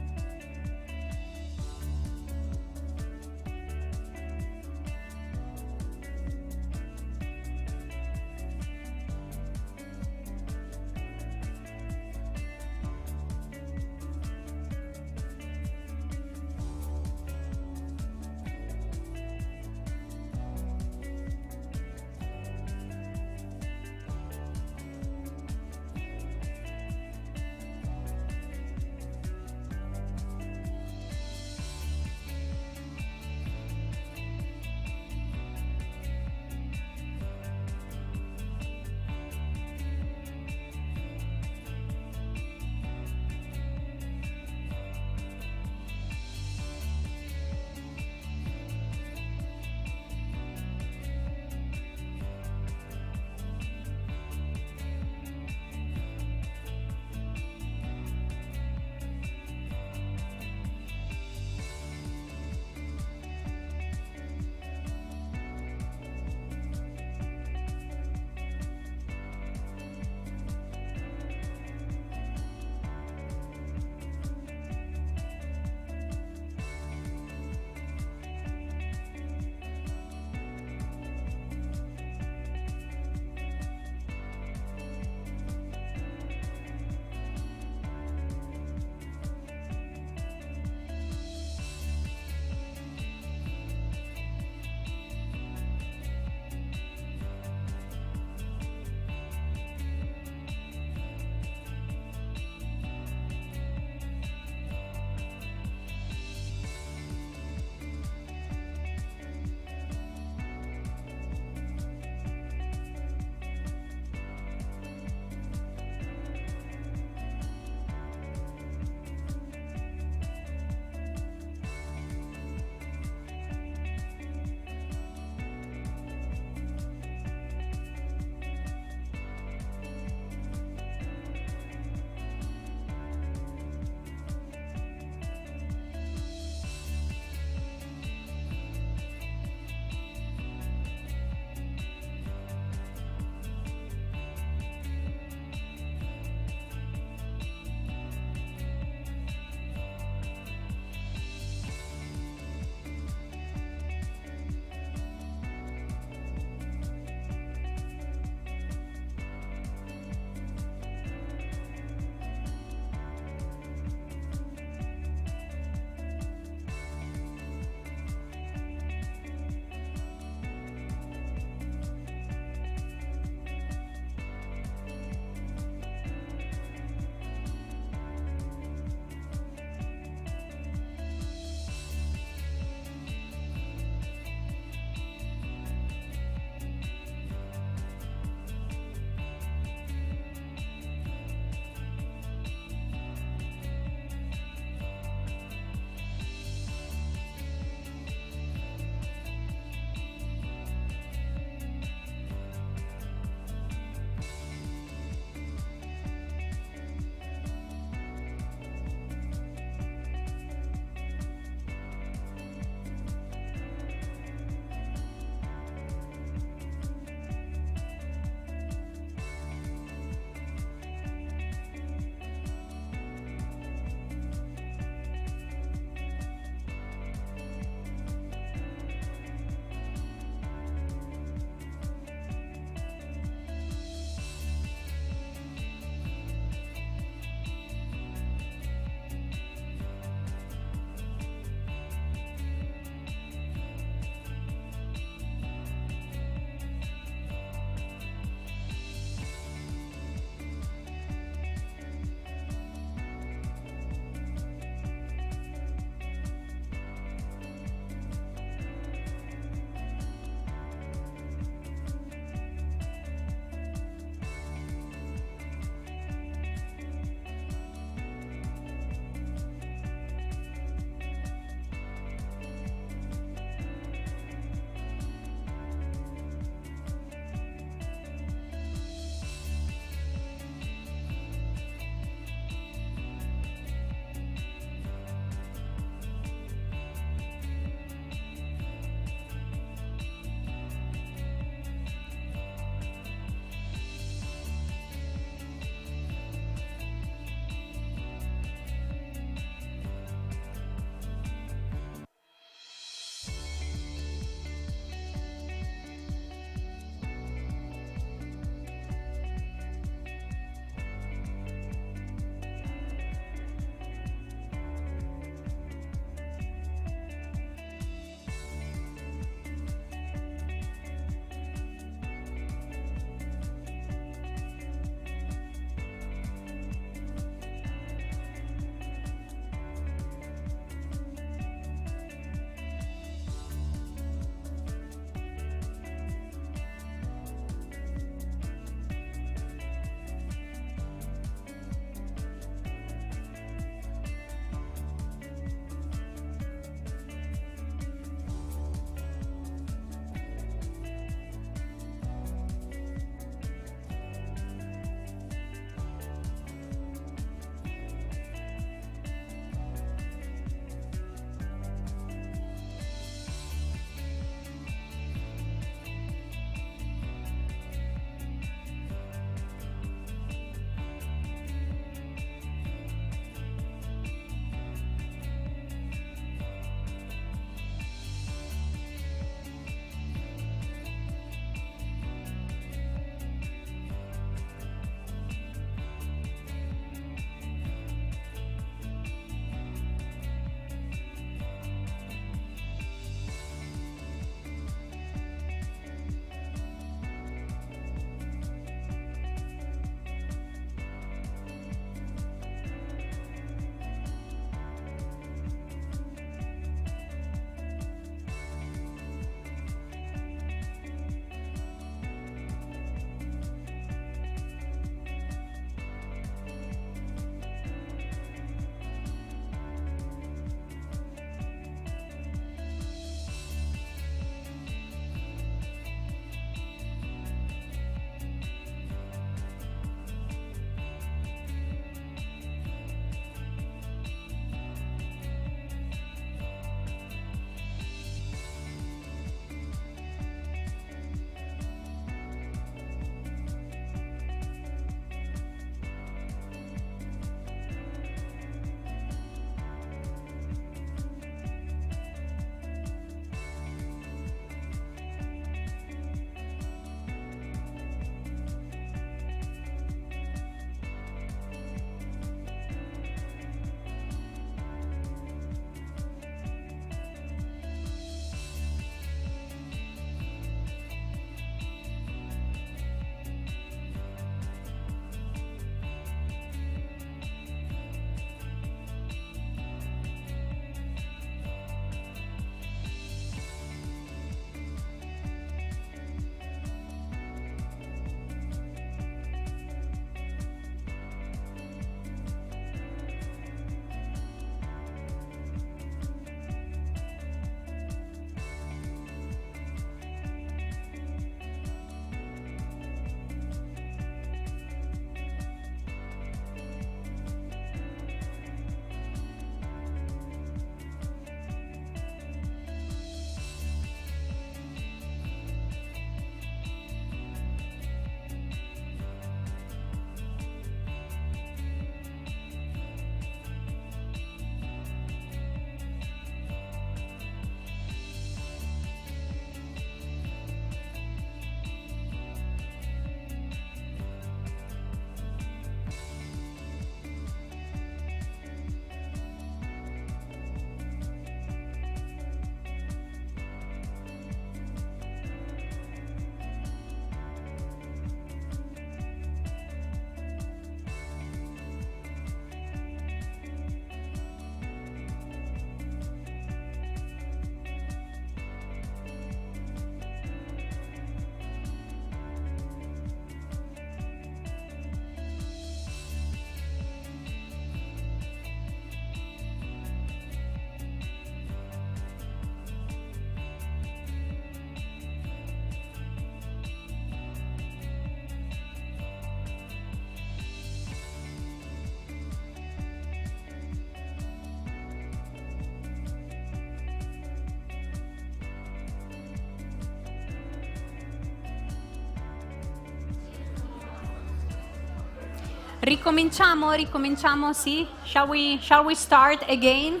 Ricominciamo, sì? Shall we start again?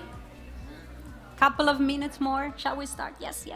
Couple of minutes more. Shall we start? Yes.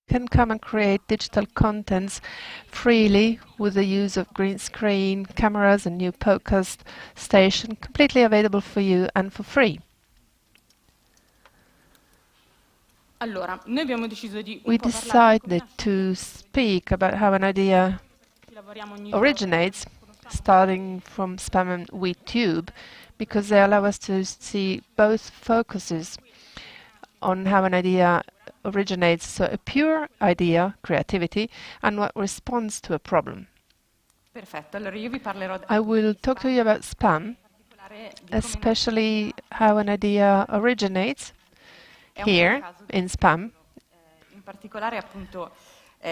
Can come and create digital contents freely with the use of green screen, cameras and new podcast station, completely available for you and for free. Allora, noi abbiamo deciso di We decided to speak about how an idea originates, starting from Spam and WeTube, because they allow us to see both focuses on how an idea originates, so a pure idea, creativity, and what responds to a problem. Perfetto, allora io vi parlerò I will talk to you about spam, especially how an idea originates here in spam. in particolare appunto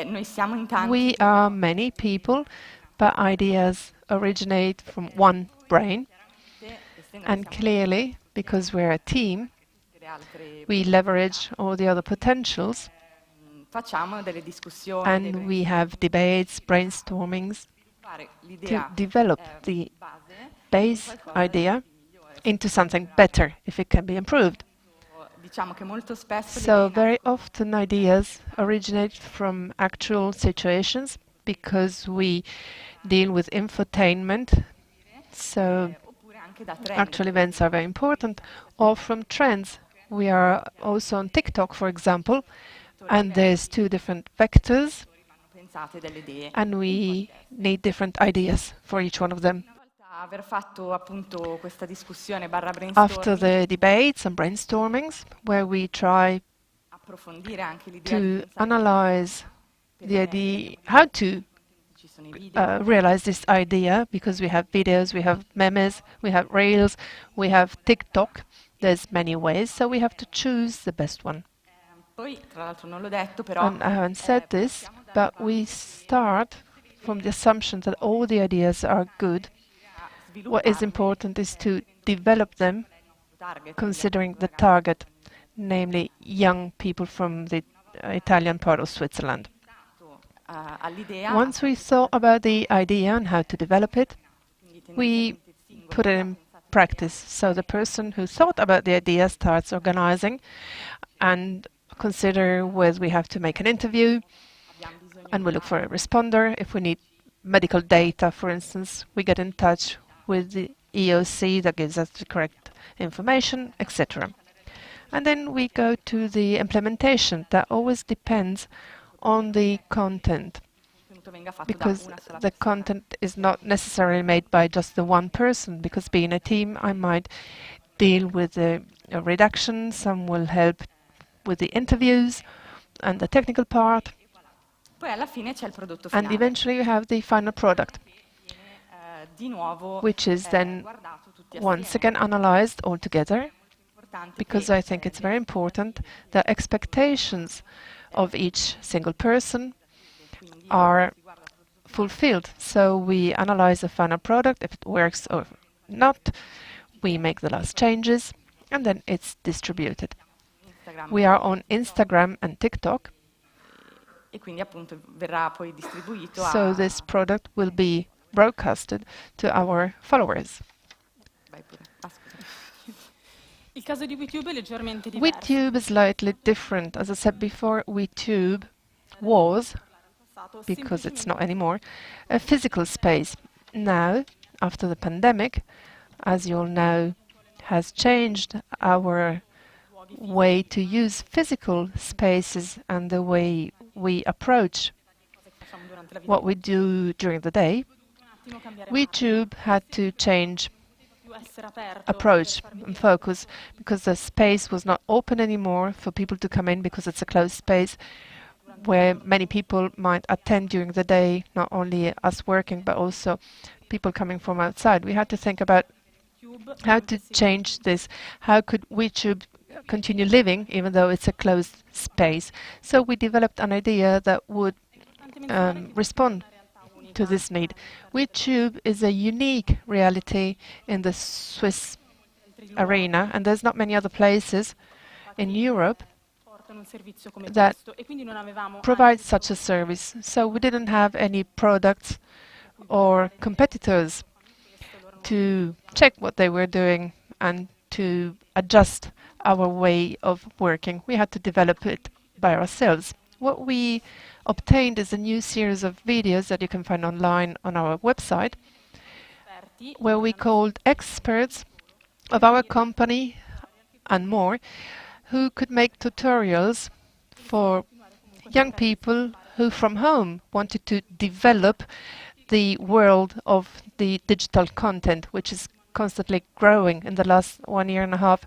noi siamo in tanti. We are many people, but ideas originate from one brain, and clearly, because we're a team, we leverage all the other potentials, Facciamo delle discussioni, and we have debates, brainstormings to develop the base idea into something better if it can be improved. Diciamo che molto spesso So very often ideas originate from actual situations because we deal with infotainment, so actual events are very important, or from trends. We are also on TikTok, for example, and there's two different vectors, and we need different ideas for each one of them. aver fatto appunto questa discussione barra After brainstorming, the debates and brainstormings, where we try approfondire anche l'idea to analyze the idea, how to realize this idea, because we have videos, we have memes, we have reels, we have TikTok. There's many ways, so we have to choose the best one. poi tra l'altro non l'ho detto però And I haven't said this, but we start from the assumption that all the ideas are good. What is important is to develop them considering the target, namely young people from the Italian part of Switzerland. Once we thought about the idea and how to develop it, we put it in practice. So the person who thought about the idea starts organizing and consider whether we have to make an interview, and we look for a responder. If we need medical data, for instance, we get in touch with the EOC that gives us the correct information, etc. And then we go to the implementation. That always depends on the content, because the content is not necessarily made by just the one person, because being a team, I might deal with a redaction, some will help with the interviews and the technical part, and eventually you have the final product, which is then once again analyzed all together, because I think it's very important that expectations of each single person are fulfilled. So we analyze the final product, if it works or not, we make the last changes, and then it's distributed. We are on Instagram and TikTok, so this product will be broadcasted to our followers. WeTube is slightly different. As I said before, WeTube was, because it's not anymore, a physical space. Now, after the pandemic, as you all know, has changed our way to use physical spaces and the way we approach what we do during the day. WeTube had to change approach and focus, because the space was not open anymore for people to come in, because it's a closed space where many people might attend during the day, not only us working but also people coming from outside. We had to think about how to change this. How could WeTube continue living even though it's a closed space? So we developed an idea that would respond to this need. WeTube is a unique reality in the Swiss arena, and there's not many other places in Europe that provide such a service. So we didn't have any products or competitors to check what they were doing and to adjust our way of working. We had to develop it by ourselves. What we obtained is a new series of videos that you can find online on our website, where we called experts of our company and more, who could make tutorials for young people who from home wanted to develop the world of the digital content, which is constantly growing. In the last 1.5 years,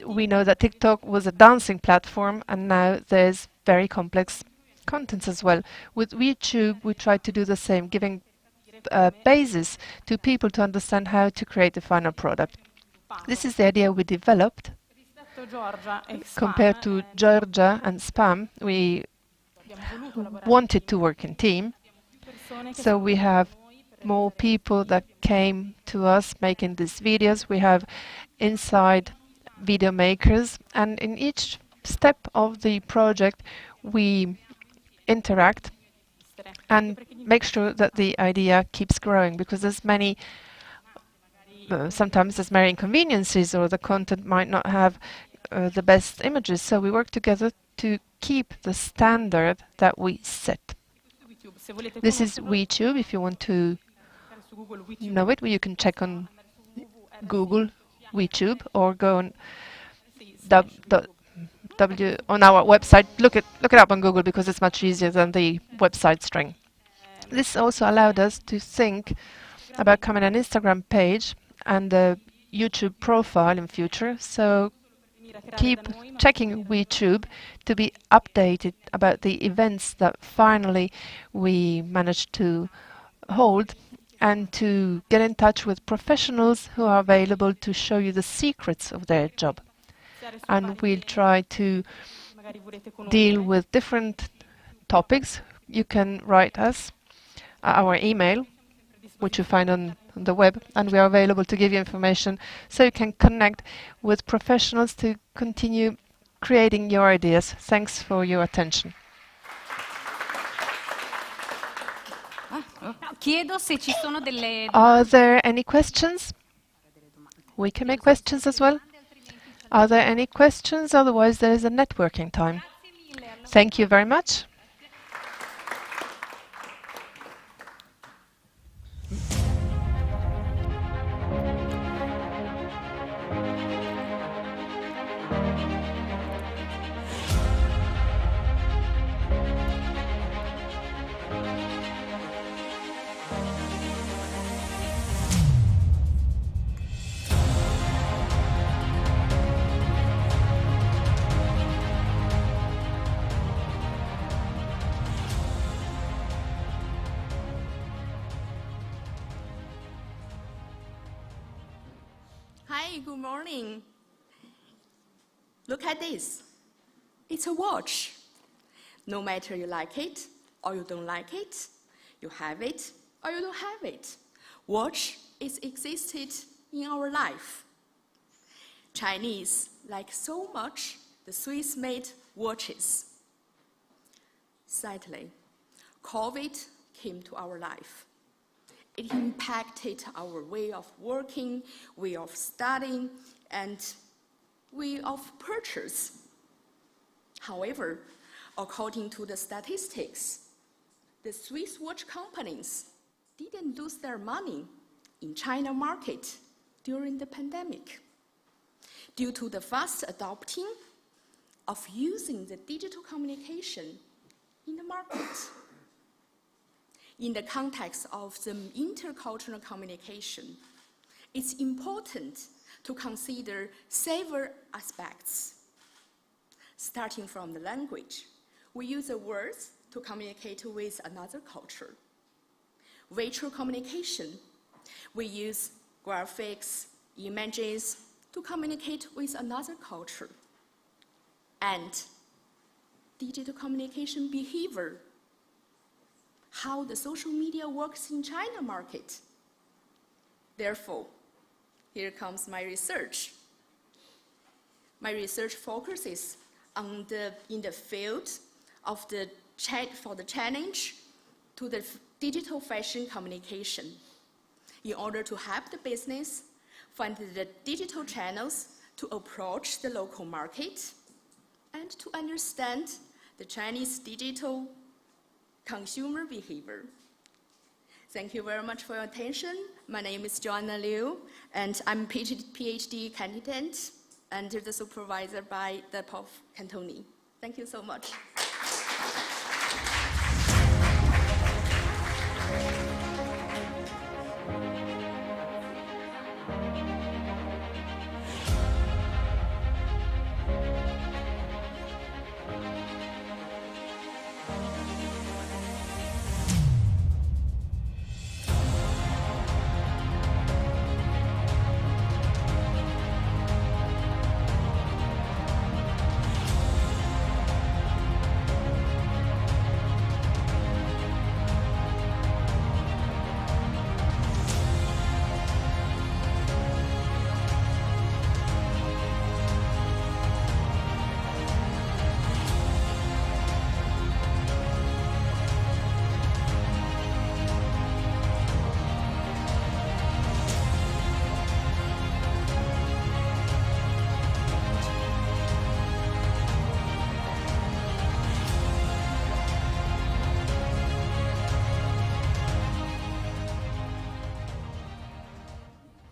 we know that TikTok was a dancing platform, and now there's very complex contents as well. With WeTube, we try to do the same, giving a basis to people to understand how to create the final product. This is the idea we developed. Compared to Giorgia and Spam, we wanted to work in team. So we have more people that came to us making these videos. We have inside video makers, and in each step of the project we interact and make sure that the idea keeps growing, because there's many sometimes there's many inconveniences, or the content might not have the best images. So we work together to keep the standard that we set. This is WeTube. If you want to know it, you can check on Google WeTube, or go on on our website. Look it up on Google, because it's much easier than the website string. This also allowed us to think about becoming an Instagram page and a YouTube profile in future. So keep checking WeTube to be updated about the events that finally we managed to hold, and to get in touch with professionals who are available to show you the secrets of their job. And we'll try to deal with different topics. You can write us our email, which you find on the web, and we are available to give you information so you can connect with professionals to continue creating your ideas. Thanks for your attention. Are there any questions? We can make questions as well. Are there any questions? Otherwise, there is a networking time. Thank you very much. Hi, good morning. Look at this. It's a watch. No matter you like it or you don't like it, you have it or you don't have it. Watch is existed in our life. Chinese like so much the Swiss-made watches. Sadly, COVID came to our life. It impacted our way of working, way of studying, and way of purchase. However, according to the statistics, the Swiss watch companies didn't lose their money in China market during the pandemic due to the fast adopting of using the digital communication in the market. In the context of the intercultural communication, it's important to consider several aspects. Starting from the language, we use the words to communicate with another culture. Visual communication, we use graphics, images to communicate with another culture. And digital communication behavior, how the social media works in China market. Therefore, here comes my research. My research focuses on in the field of the challenge to the digital fashion communication in order to help the business find the digital channels to approach the local market and to understand the Chinese digital consumer behavior. Thank you very much for your attention. My name is Giovanni Liu, and I'm a PhD candidate under the supervisor by the Prof. Cantoni. Thank you so much.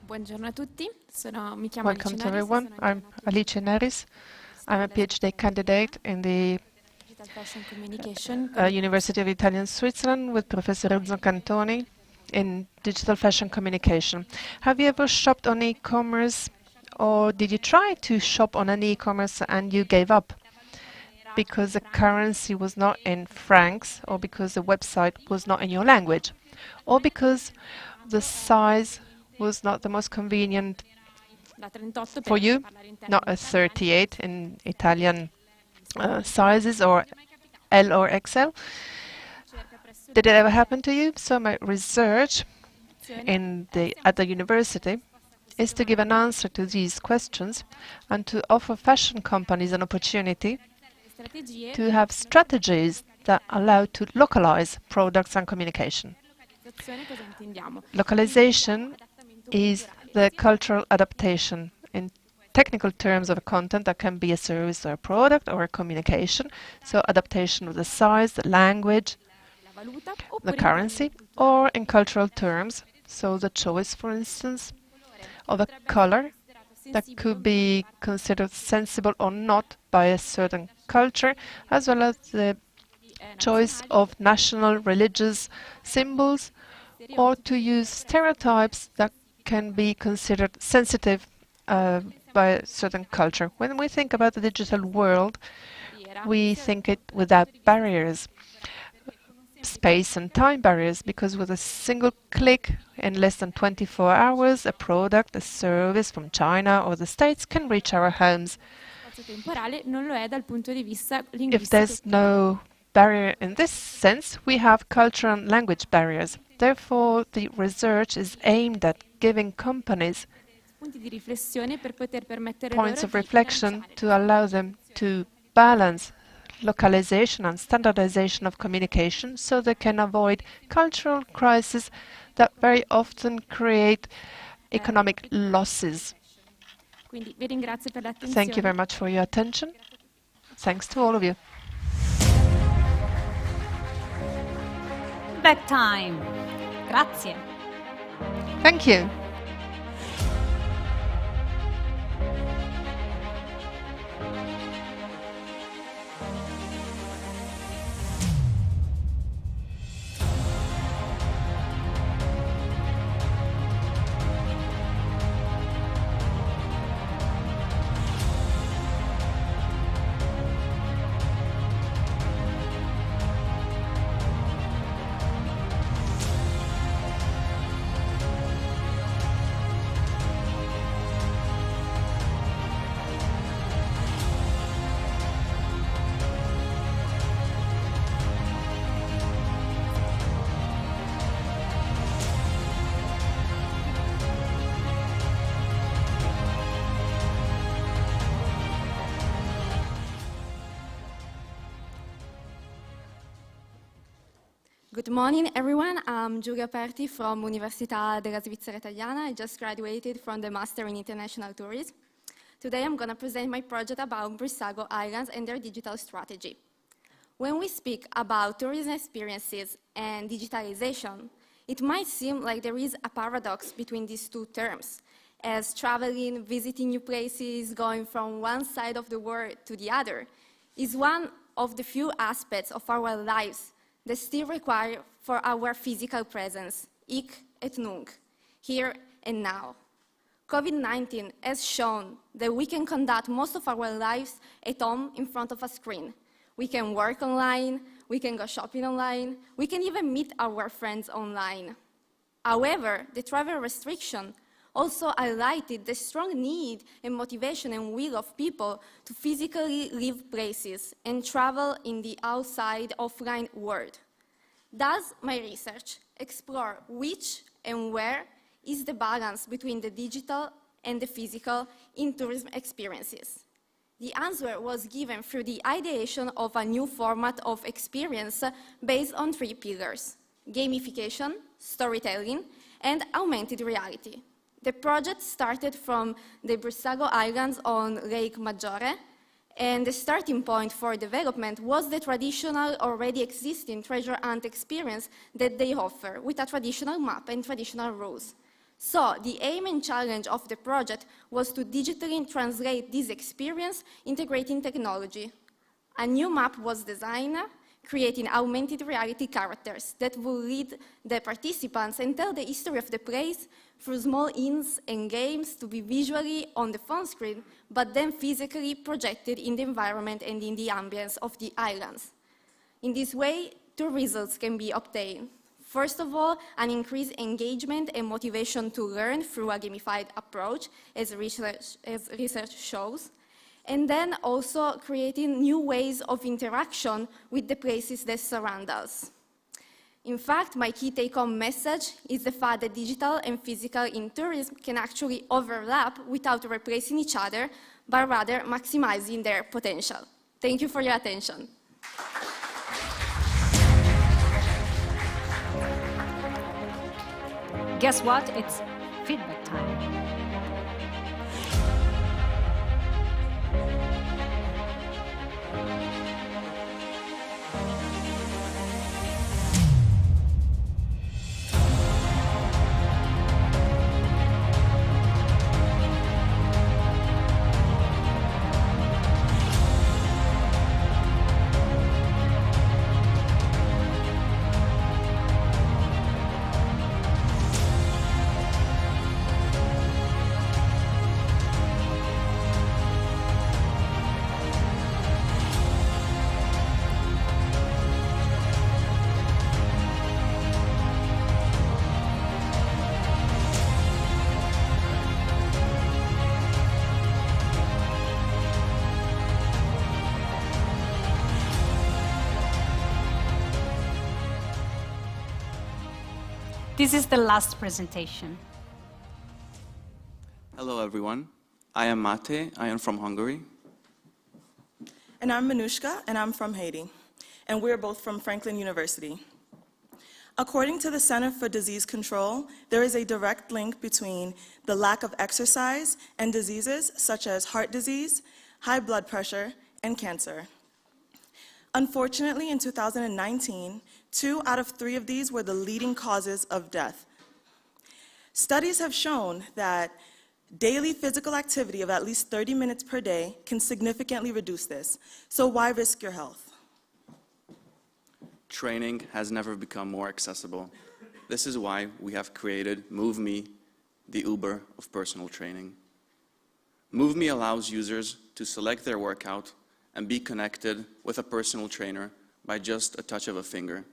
Buongiorno a tutti, mi chiamo Welcome to everyone. I'm Alice Neris. I'm a PhD candidate in the Digital Fashion Communication. University of Italian Switzerland with Professor Enzo Cantoni in Digital Fashion Communication. Have you ever shopped on e-commerce, or did you try to shop on an e-commerce and you gave up because the currency was not in francs, or because the website was not in your language, or because the size was not the most convenient for you, not a 38 in Italian sizes, or L or XL? Did it ever happen to you? So my research at the university is to give an answer to these questions and to offer fashion companies an opportunity to have strategies that allow to localize products and communication. Localization is the cultural adaptation. In technical terms of a content, that can be a service or a product or a communication, so adaptation of the size, the language, the currency, or in cultural terms, so the choice, for instance, of a color that could be considered sensible or not by a certain culture, as well as the choice of national religious symbols, or to use stereotypes that can be considered sensitive by a certain culture. When we think about the digital world, we think it without barriers, space and time barriers, because with a single click in less than 24 hours, a product, a service from China or the States can reach our homes. If there's no barrier in this sense, we have cultural and language barriers. Therefore, the research is aimed at giving companies points of reflection to allow them to balance localization and standardization of communication so they can avoid cultural crises that very often create economic losses. Thank you very much for your attention. Thanks to all of you. Back time. Grazie. Thank you. Good morning, everyone. I'm Giorgia from Università della Svizzera Italiana. I just graduated from the Master in International Tourism. Today, I'm going to present my project about Brissago Islands and their digital strategy. When we speak about tourism experiences and digitalization, it might seem like there is a paradox between these two terms, as traveling, visiting new places, going from one side of the world to the other, is one of the few aspects of our lives that still require for our physical presence, hic et nunc, here and now. COVID-19 has shown that we can conduct most of our lives at home in front of a screen. We can work online, we can go shopping online, we can even meet our friends online. However, the travel restriction also highlighted the strong need and motivation and will of people to physically leave places and travel in the outside offline world. Thus, my research explores which and where is the balance between the digital and the physical in tourism experiences. The answer was given through the ideation of a new format of experience based on 3 pillars: gamification, storytelling, and augmented reality. The project started from the Brissago Islands on Lake Maggiore, and the starting point for development was the traditional, already existing treasure hunt experience that they offer with a traditional map and traditional rules. So the aim and challenge of the project was to digitally translate this experience, integrating technology. A new map was designed, creating augmented reality characters that will lead the participants and tell the history of the place through small hints and games to be visually on the phone screen, but then physically projected in the environment and in the ambience of the islands. In this way, 2 results can be obtained. First of all, an increased engagement and motivation to learn through a gamified approach, as research shows, and then also creating new ways of interaction with the places that surround us. In fact, my key take-home message is the fact that digital and physical in tourism can actually overlap without replacing each other, but rather maximizing their potential. Thank you for your attention. Guess what? It's feedback time. This is the last presentation. Hello, everyone. I am Mate. I am from Hungary. And I'm Manushka, and I'm from Haiti. And we're both from Franklin University. According to the Center for Disease Control, there is a direct link between the lack of exercise and diseases such as heart disease, high blood pressure, and cancer. Unfortunately, in 2019, 2 out of 3 of these were the leading causes of death. Studies have shown that daily physical activity of at least 30 minutes per day can significantly reduce this. So why risk your health? Training has never become more accessible. This is why we have created MoveMe, the Uber of personal training. MoveMe allows users to select their workout and be connected with a personal trainer by just a touch of a finger.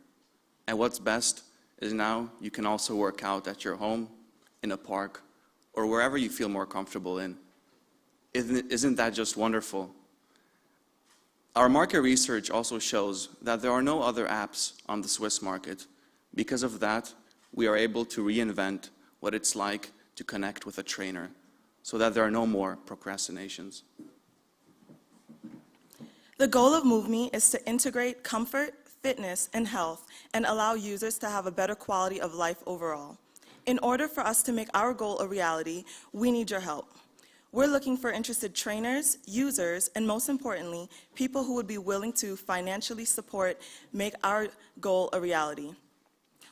And what's best is now you can also work out at your home, in a park, or wherever you feel more comfortable in. Isn't that just wonderful? Our market research also shows that there are no other apps on the Swiss market. Because of that, we are able to reinvent what it's like to connect with a trainer so that there are no more procrastinations. The goal of MoveMe is to integrate comfort, fitness, and health and allow users to have a better quality of life overall. In order for us to make our goal a reality, we need your help. We're looking for interested trainers, users, and most importantly, people who would be willing to financially support make our goal a reality.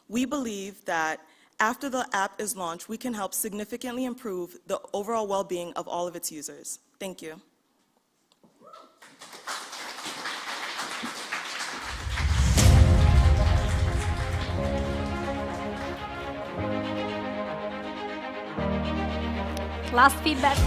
We believe that after the app is launched, we can help significantly improve the overall well-being of all of its users. Thank you. Last feedback.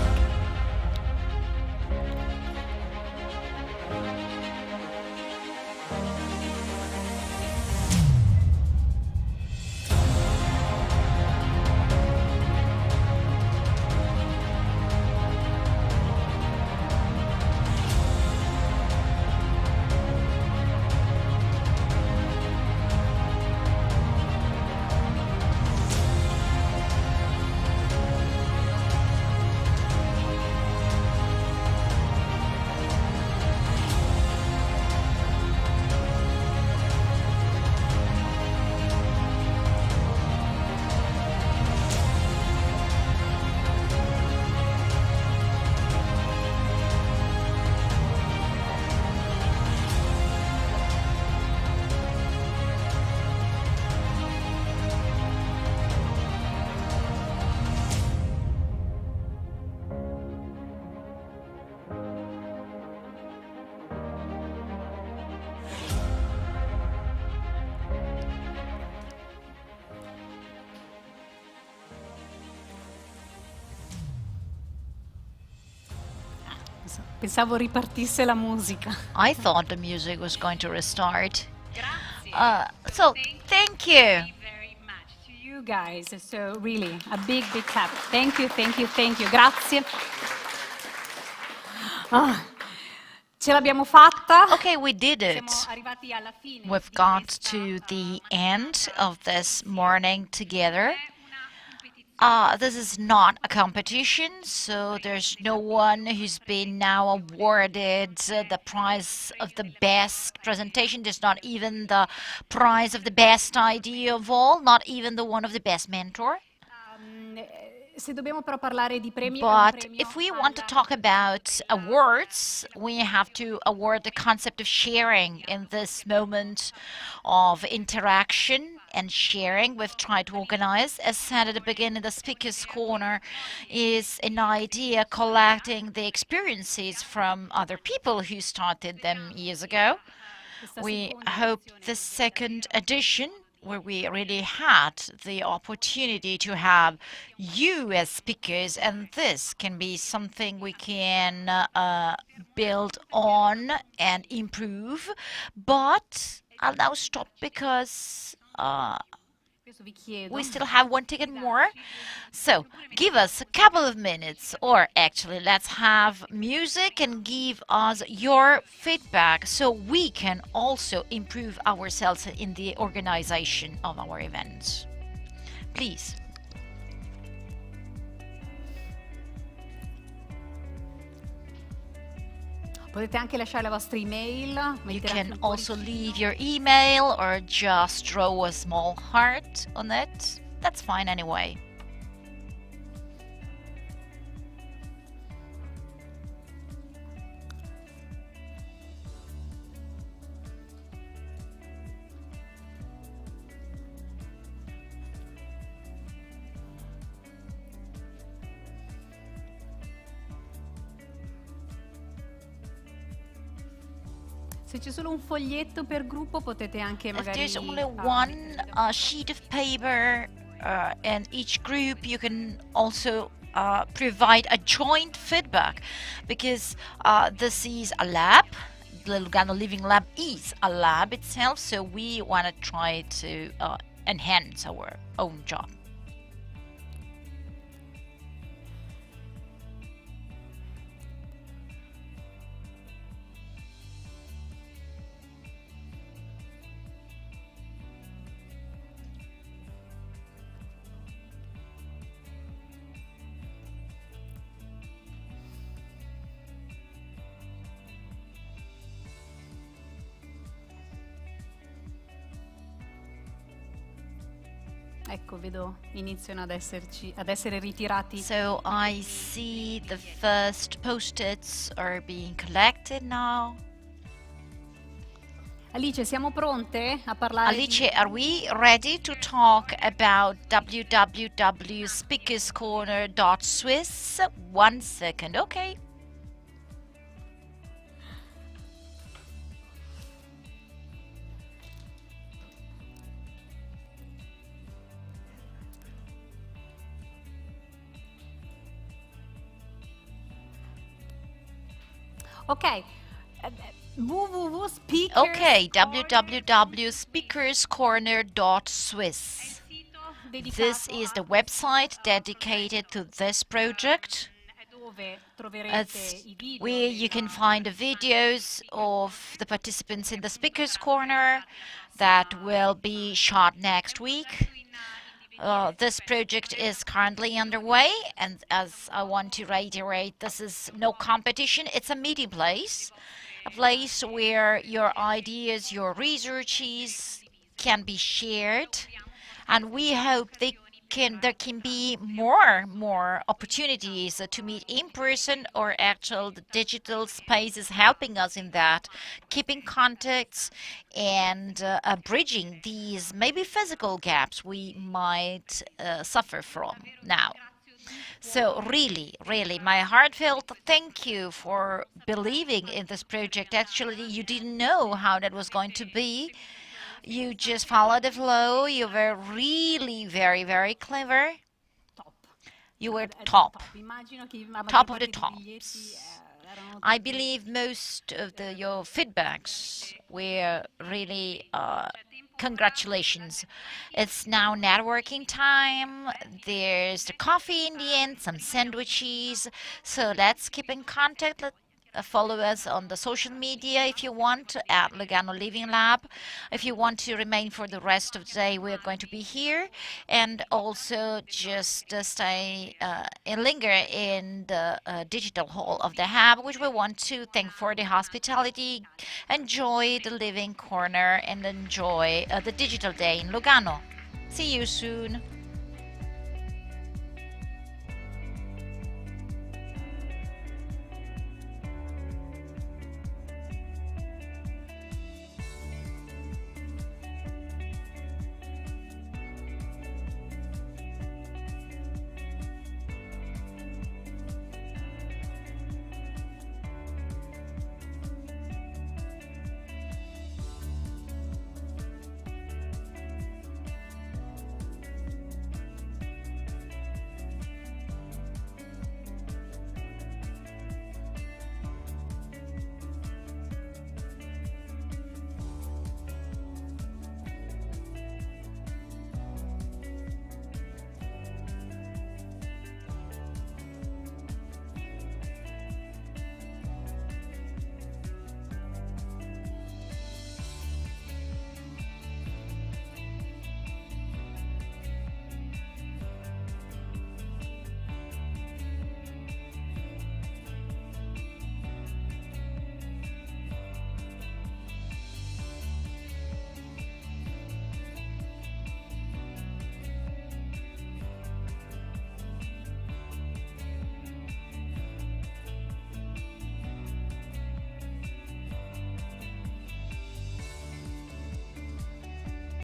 Pensavo ripartisse la musica. I thought the music was going to restart. So, thank you. Very much to you guys. So really, a big, big clap. Thank you, thank you, thank you. Grazie. Ce l'abbiamo fatta. Okay, we did it. Siamo arrivati alla fine. We've got to the end of this morning together. This is not a competition, so there's no one who's been now awarded the prize of the best presentation. There's not even the prize of the best idea of all, not even the one of the best mentor. Se dobbiamo però parlare di premi per un But premio if we want to talk about awards, we have to award the concept of sharing in this moment of interaction and sharing we've tried to organize. As said at the beginning, the Speaker's Corner is an idea collecting the experiences from other people who started them years ago. We hope the second edition, where we really had the opportunity to have you as speakers, and this can be something we can build on and improve. But I'll now stop because we still have one ticket more. So give us a couple of minutes, or actually let's have music and give us your feedback so we can also improve ourselves in the organization of our events. Please. Potete anche lasciare la vostra email. You can also leave your email or just draw a small heart on it. That's fine anyway. Se c'è solo un foglietto per gruppo potete anche If magari... there's only one sheet of paper in each group, you can also provide a joint feedback, because this is a lab. The Lugano Living Lab is a lab itself, so we want to try to enhance our own job. Ecco, vedo, iniziano ad essere ritirati. So I see the first post-its are being collected now. Alice, siamo pronte a parlare? Alice, are we ready to talk about www.speakerscorner.swiss? 1 second, okay. Ok, www.speakers. Okay, www.speakerscorner.swiss. This is the website dedicated to this project. It's where you can find the videos of the participants in the Speakers Corner that will be shot next week. This project is currently underway, and as I want to reiterate, this is no competition, it's a meeting place, a place where your ideas, your researches can be shared, and we hope there can be more opportunities to meet in person, or actual the digital spaces helping us in that, keeping contacts and bridging these maybe physical gaps we might suffer from now. So really, my heartfelt thank you for believing in this project. Actually, you didn't know how that was going to be. You just followed the flow. You were really very clever. You were top of the tops. I believe most of your feedbacks were really congratulations. It's now networking time. There's the coffee in the end, some sandwiches. So let's keep in contact. Follow us on the social media if you want, at Lugano Living Lab. If you want to remain for the rest of the day, we are going to be here. And also just stay and linger in the digital hall of the hub, which we want to thank for the hospitality. Enjoy the living corner and enjoy the digital day in Lugano. See you soon.